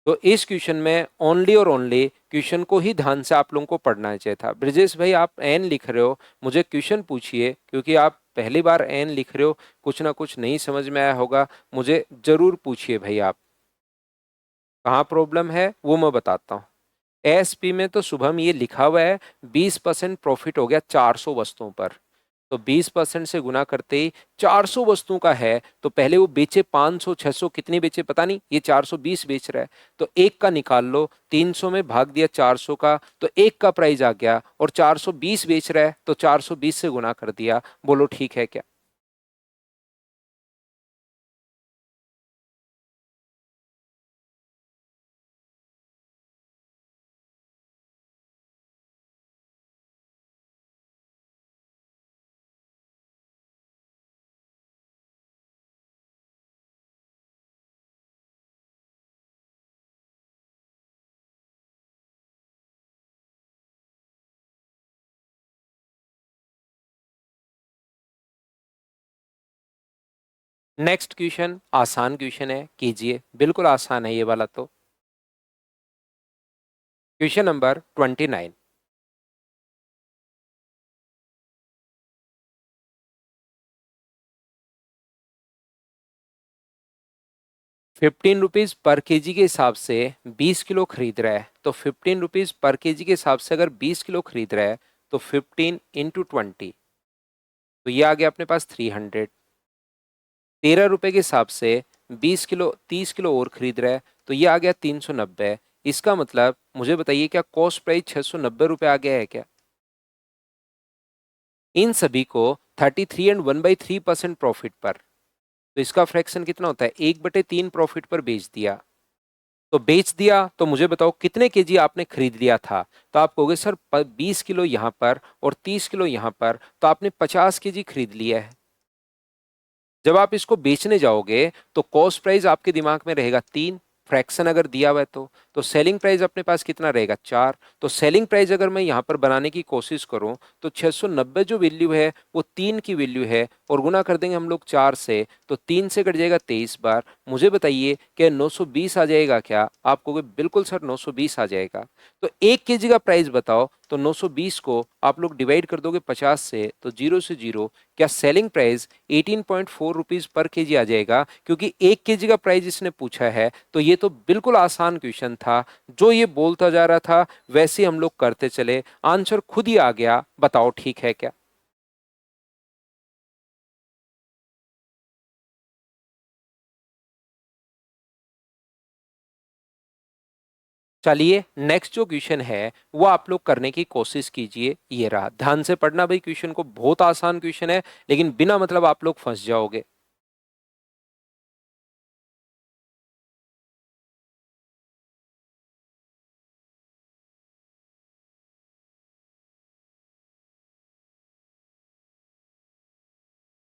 Speaker 1: तो इस क्वेश्चन में ओनली और ओनली क्वेश्चन को ही ध्यान से आप लोगों को पढ़ना चाहिए था। ब्रिजेश भाई आप एन लिख रहे हो, मुझे क्वेश्चन पूछिए, क्योंकि आप पहली बार एन लिख रहे हो, कुछ ना कुछ नहीं समझ में आया होगा, मुझे जरूर पूछिए भाई आप। कहाँ प्रॉब्लम है वो मैं बताता हूँ। एएसपी में तो शुभम ये लिखा हुआ है 20% प्रॉफिट हो गया 400 वस्तुओं पर, तो 20% से गुना करते ही 400 वस्तुओं का है, तो पहले वो बेचे 500 600, कितने बेचे पता नहीं, ये 420 बेच रहा है, तो एक का निकाल लो, 300 में भाग दिया 400 का, तो एक का प्राइस आ गया, और 420 बेच रहा है तो 420 से गुना कर दिया। बोलो ठीक है क्या? नेक्स्ट क्वेश्चन आसान क्वेश्चन है, कीजिए, बिल्कुल आसान है ये वाला तो। Question number 29। ₹15 पर केजी के हिसाब से 20 किलो खरीद रहा है, तो ₹15 पर केजी के हिसाब से अगर 20 किलो खरीद रहा है तो 15 × 20, तो ये आ गया अपने पास 300। ₹13 के हिसाब से 20 किलो 30 किलो और खरीद रहा है, तो ये आ गया 390। इसका मतलब मुझे बताइए क्या कॉस्ट प्राइस ₹690 आ गया है क्या? इन सभी को 33 एंड 1/3% प्रॉफिट पर, तो इसका फ्रैक्शन कितना होता है, 1/3 प्रॉफिट पर बेच दिया। तो बेच दिया तो मुझे बताओ कितने केजी आपने खरीद लिया था? तो आप कहोगे सर 20 किलो यहां पर और 30 किलो यहां पर, तो आपने 50 केजी खरीद लिया है। जब आप इसको बेचने जाओगे तो कॉस्ट प्राइस आपके दिमाग में रहेगा 3, फ्रैक्शन अगर दिया हुआ है तो सेलिंग प्राइस अपने पास कितना रहेगा 4। तो सेलिंग प्राइस अगर मैं यहाँ पर बनाने की कोशिश करूँ तो 690 जो वैल्यू है वो 3 की वैल्यू है, और गुना कर देंगे हम लोग 4 से, तो 3 से कट जाएगा 23 बार। मुझे बताइए क्या 920 आ जाएगा क्या? आप कहोगे बिल्कुल सर 920 आ जाएगा। तो 1 केजी का प्राइस बताओ, तो 920 को आप लोग डिवाइड कर दोगे 50 से, तो 0 से 0, क्या selling price 18.4 rupees per KG आ जाएगा? क्योंकि 1 केजी का प्राइस इसने पूछा है, तो ये तो बिल्कुल आसान क्वेश्चन था। जो ये बोलता जा रहा था वैसे हम लोग करते चले, आंसर खुद ही आ गया। बताओ ठीक है क्या? चलिए नेक्स्ट जो क्वेश्चन है वो आप लोग करने की कोशिश कीजिए। ये रहा, ध्यान से पढ़ना भाई, क्वेश्चन को, बहुत आसान क्वेश्चन है लेकिन बिना मतलब आप लोग फंस जाओगे।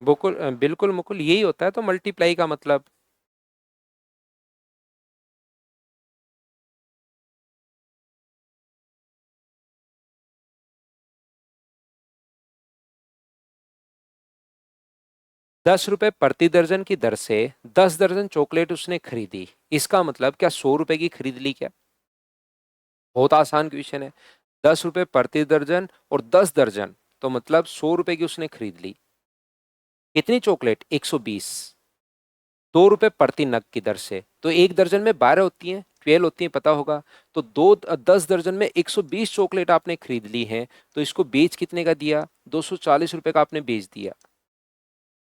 Speaker 1: बिल्कुल बिल्कुल मुकुल, यही होता है तो मल्टीप्लाई का मतलब। ₹10 प्रति दर्जन की दर से 10 दर्जन चॉकलेट उसने खरीदी। इसका मतलब क्या 100 रुपए की खरीद ली क्या? बहुत आसान क्वेश्चन है। ₹10 प्रति दर्जन और 10 दर्जन, तो मतलब 100 रुपए की उसने खरीद ली। कितनी चॉकलेट? 120। ₹2 प्रति नग की दर से, तो एक दर्जन में 12 होती हैं, 12 होती हैं, पता होगा। तो 10 दर्जन में 120 चॉकलेट आपने खरीद ली हैं, तो इसको बेच कितने का दिया? ₹240 का आपने बेच दिया।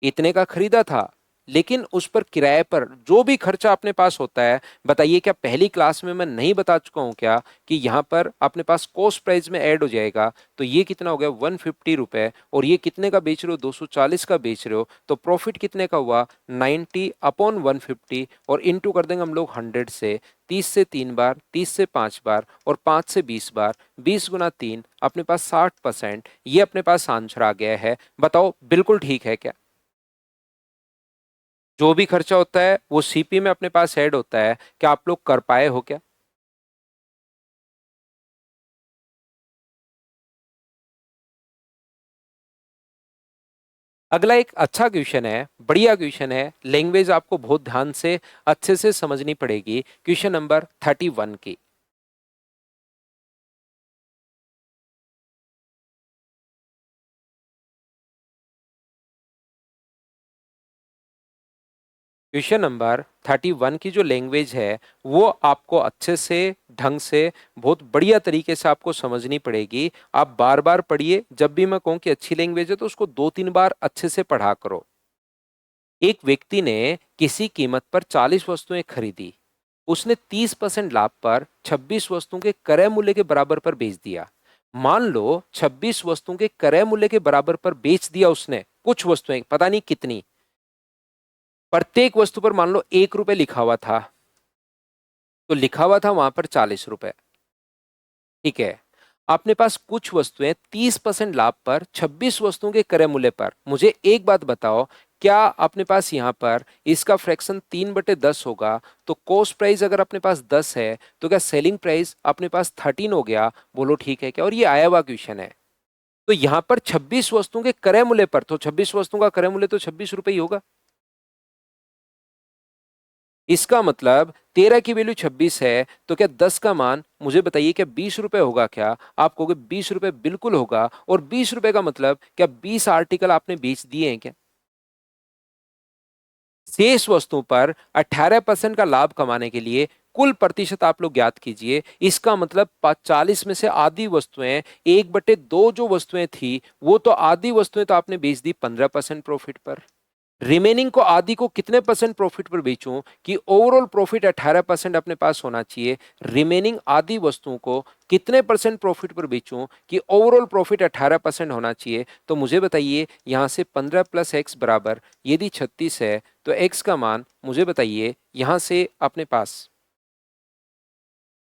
Speaker 1: इतने का खरीदा था, लेकिन उस पर किराए पर जो भी खर्चा अपने पास होता है, बताइए क्या पहली क्लास में मैं नहीं बता चुका हूं क्या कि यहाँ पर अपने पास कॉस्ट प्राइस में ऐड हो जाएगा? तो ये कितना हो गया? ₹150। और ये कितने का बेच रहे हो? 240 का बेच रहे हो, तो प्रॉफिट कितने का हुआ? 90/150, और इंटू कर देंगे हम लोग 100 से। 30 से 3 बार, 30 से 5 बार, और 5 से 20 बार, 20 × 3, अपने पास 60%। ये अपने पास आंसर आ गया है। बताओ बिल्कुल ठीक है क्या? जो भी खर्चा होता है वो सीपी में अपने पास ऐड होता है। क्या आप लोग कर पाए हो क्या? अगला एक अच्छा क्वेश्चन है, बढ़िया क्वेश्चन है। लैंग्वेज आपको बहुत ध्यान से अच्छे से समझनी पड़ेगी। क्वेश्चन नंबर 31 की। क्वेश्चन नंबर 31 की जो लैंग्वेज है वो आपको अच्छे से, ढंग से, बहुत बढ़िया तरीके से आपको समझनी पड़ेगी। आप बार बार पढ़िए, जब भी मैं कहूँ कि अच्छी लैंग्वेज है तो उसको 2-3 बार अच्छे से पढ़ा करो। एक व्यक्ति ने किसी कीमत पर 40 वस्तुएं खरीदी। उसने 30% लाभ पर 26 वस्तुओं के क्रय मूल्य के बराबर पर बेच दिया। मान लो 26 वस्तुओं के क्रय मूल्य के बराबर पर बेच दिया उसने, कुछ वस्तुएं, पता नहीं कितनी। प्रत्येक वस्तु पर मान लो ₹1 लिखा हुआ था, तो लिखा हुआ था वहां पर ₹40। ठीक है। अपने पास कुछ वस्तुएं 30% लाभ पर 26 वस्तुओं के क्रय मूल्य पर। मुझे एक बात बताओ, क्या अपने पास यहाँ पर इसका फ्रैक्शन 3/10 होगा? तो कॉस्ट प्राइस अगर अपने पास 10 है तो क्या सेलिंग प्राइस अपने पास 13 हो गया? बोलो ठीक है क्या? और ये आया हुआ क्वेश्चन है। तो यहाँ पर 26 वस्तुओं के क्रय मूल्य पर, तो 26 वस्तुओं का क्रय मूल्य तो ₹26 ही होगा। इसका मतलब 13 की वैल्यू 26 है, तो क्या 10 का मान, मुझे बताइए क्या ₹20 होगा क्या? आप कहोगे ₹20 बिल्कुल होगा। और ₹20 का मतलब क्या 20 आर्टिकल आपने बेच दिए हैं क्या? शेष वस्तु पर 18% का लाभ कमाने के लिए कुल प्रतिशत आप लोग ज्ञात कीजिए। इसका मतलब 40 में से आधी वस्तुएं, 1/2 जो वस्तुएं थी वो तो आधी वस्तुएं तो आपने बेच दी 15% प्रॉफिट पर। रिमेनिंग को आधी को कितने परसेंट प्रॉफिट पर बेचूं कि ओवरऑल प्रॉफिट 18% अपने पास होना चाहिए। रिमेनिंग आधी वस्तुओं को कितने परसेंट प्रॉफिट पर बेचूं कि ओवरऑल प्रॉफिट 18% होना चाहिए। तो मुझे बताइए यहां से 15 + x बराबर यदि 36 है तो x का मान मुझे बताइए यहां से अपने पास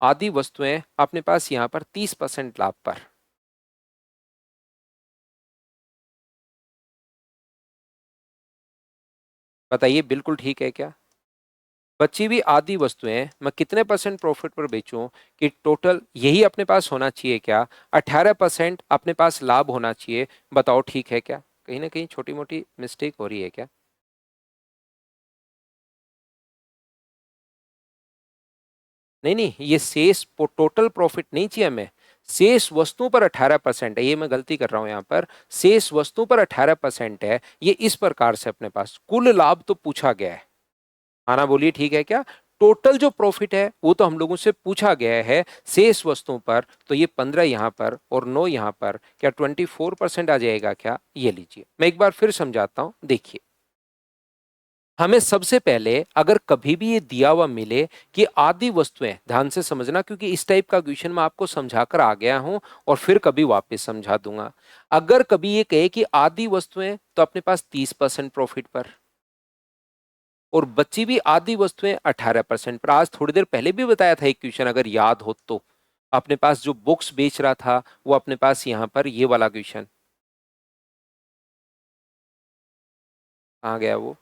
Speaker 1: आधी वस्तुएं अपने पास यहां पर 30% लाभ पर। बताइए बिल्कुल ठीक है क्या? बची हुई आधी वस्तुएं मैं कितने परसेंट प्रॉफिट पर बेचूं कि टोटल यही अपने पास होना चाहिए क्या? 18% अपने पास लाभ होना चाहिए। बताओ ठीक है क्या? कहीं ना कहीं छोटी मोटी मिस्टेक हो रही है क्या? नहीं नहीं, ये शेष टोटल प्रॉफिट नहीं चाहिए हमें। शेष वस्तुओं पर 18% है, ये मैं गलती कर रहा हूं। यहां पर शेष वस्तुओं पर 18% है। ये इस प्रकार से अपने पास कुल लाभ तो पूछा गया है। हाँ ना, बोलिए ठीक है क्या? टोटल जो प्रॉफिट है वो तो हम लोगों से पूछा गया है शेष वस्तुओं पर। तो ये 15 यहां पर और 9 यहां पर, क्या 24% आ जाएगा क्या? ये लीजिए मैं एक बार फिर समझाता हूं, देखिए। हमें सबसे पहले अगर कभी भी ये दिया हुआ मिले कि आधी वस्तुएं, ध्यान से समझना क्योंकि इस टाइप का क्वेश्चन मैं आपको समझा कर आ गया हूं और फिर कभी वापस समझा दूंगा। अगर कभी ये कहे कि आधी वस्तुएं तो अपने पास 30% प्रॉफिट पर और बची भी आधी वस्तुएं 18% पर। आज थोड़ी देर पहले भी बताया था एक क्वेश्चन, अगर याद हो तो। अपने पास जो बुक्स बेच रहा था वो अपने पास यहां पर ये वाला क्वेश्चन आ गया, वो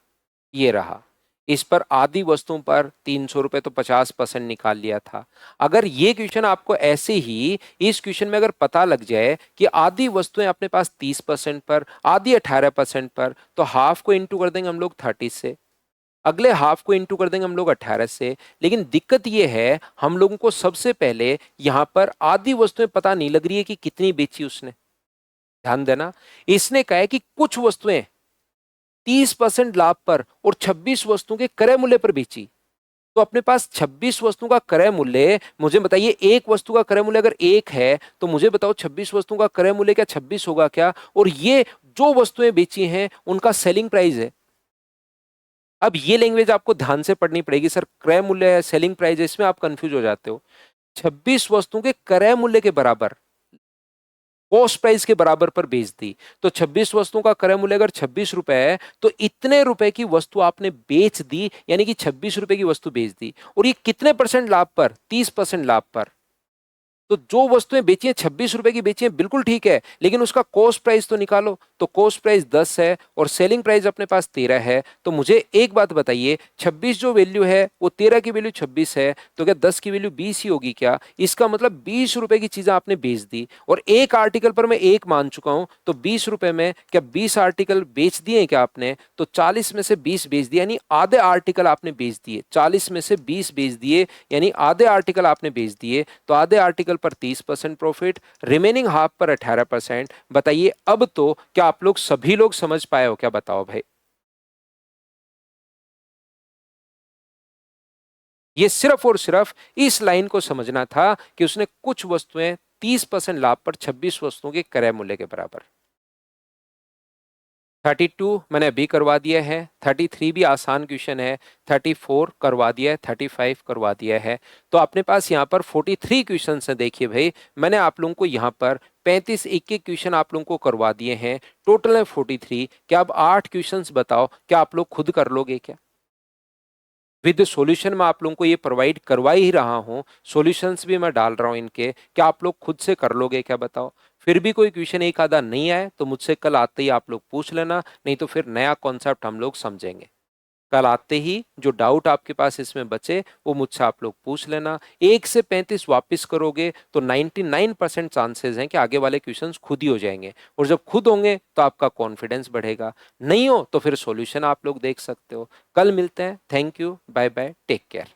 Speaker 1: ये रहा। इस पर आधी वस्तुओं पर 300 रुपए तो 50% निकाल लिया था। अगर ये क्वेश्चन आपको ऐसे ही इस क्वेश्चन में अगर पता लग जाए कि आधी वस्तुएं अपने पास 30% पर, आधी 18% पर, तो हाफ को इंटू कर देंगे हम लोग 30 से, अगले हाफ को इंटू कर देंगे हम लोग 18 से। लेकिन दिक्कत ये है हम लोगों को सबसे पहले यहां पर आधी वस्तुएं पता नहीं लग रही है कि कितनी बेची उसने। ध्यान देना, इसने कहा है कि कुछ वस्तुएं 30% लाभ पर और 26 वस्तुओं के क्रय मूल्य पर बेची। तो अपने पास 26 वस्तुओं का क्रय मूल्य, मुझे बताइए एक वस्तु का क्रय मूल्य अगर एक है तो मुझे बताओ 26 वस्तुओं का क्रय मूल्य क्या 26 होगा क्या? और ये जो वस्तुएं बेची हैं उनका सेलिंग प्राइस है। अब ये लैंग्वेज आपको ध्यान से पढ़नी पड़ेगी। सर क्रय मूल्य है, सेलिंग प्राइस है, इसमें आप कंफ्यूज हो जाते हो। 26 वस्तुओं के क्रय मूल्य के बराबर, कॉस्ट प्राइस के बराबर पर बेच दी। तो 26 वस्तुओं का क्रय मूल्य अगर 26 रुपए है तो इतने रुपए की वस्तु आपने बेच दी, यानी कि 26 रुपए की वस्तु बेच दी। और ये कितने परसेंट लाभ पर? 30% लाभ पर। तो जो वस्तुएं बेची हैं 26 रुपए की बेची हैं, बिल्कुल ठीक है, लेकिन उसका कॉस्ट प्राइस तो निकालो। तो कॉस्ट प्राइस 10 है और सेलिंग प्राइस अपने पास 13 है। तो मुझे एक बात बताइए, 26 जो वैल्यू है वो 13 की वैल्यू 26 है, तो क्या 10 की वैल्यू 20 ही होगी क्या? इसका मतलब 20 रुपए की चीजें आपने बेच दी और एक आर्टिकल पर मैं एक मान चुका हूं। तो 20 रुपए में क्या 20 आर्टिकल बेच दिए क्या आपने? तो 40 में से 20 बेच दिए, यानी आधे आर्टिकल आपने बेच दिए। 40 में से 20 बेच दिए यानी आधे आर्टिकल आपने बेच दिए। तो आधे आर्टिकल पर 30% प्रॉफिट, रिमेनिंग हाफ पर 18%। बताइए अब तो क्या आप लोग सभी लोग समझ पाए हो क्या? बताओ भाई। ये सिर्फ और सिर्फ इस लाइन को समझना था कि उसने कुछ वस्तुएं 30% लाभ पर 26 वस्तुओं के क्रय मूल्य के बराबर। 32 मैंने अभी करवा दिया है, 33 भी आसान क्वेश्चन है, 34 करवा दिया है, 35 करवा दिया है। तो अपने पास यहाँ पर 43 क्वेश्चन है। देखिए भाई, मैंने आप लोगों को यहाँ पर 35 एक क्वेश्चन आप लोगों को करवा दिए हैं, टोटल है 43। क्या अब 8 क्वेश्चंस बताओ, क्या आप लोग खुद कर लोगे क्या? विद सॉल्यूशन मैं आप लोगों को ये प्रोवाइड करवा ही रहा हूँ, सॉल्यूशंस भी मैं डाल रहा हूँ इनके। क्या आप लोग खुद से कर लोगे क्या? बताओ। फिर भी कोई क्वेश्चन एक आधा नहीं आए तो मुझसे कल आते ही आप लोग पूछ लेना, नहीं तो फिर नया कॉन्सेप्ट हम लोग समझेंगे। कल आते ही जो डाउट आपके पास इसमें बचे वो मुझसे आप लोग पूछ लेना। 1 से 35 वापस करोगे तो 99% चांसेस हैं कि आगे वाले क्वेश्चंस खुद ही हो जाएंगे। और जब खुद होंगे तो आपका कॉन्फिडेंस बढ़ेगा, नहीं हो तो फिर सॉल्यूशन आप लोग देख सकते हो। कल मिलते हैं। Thank you, bye bye, take care.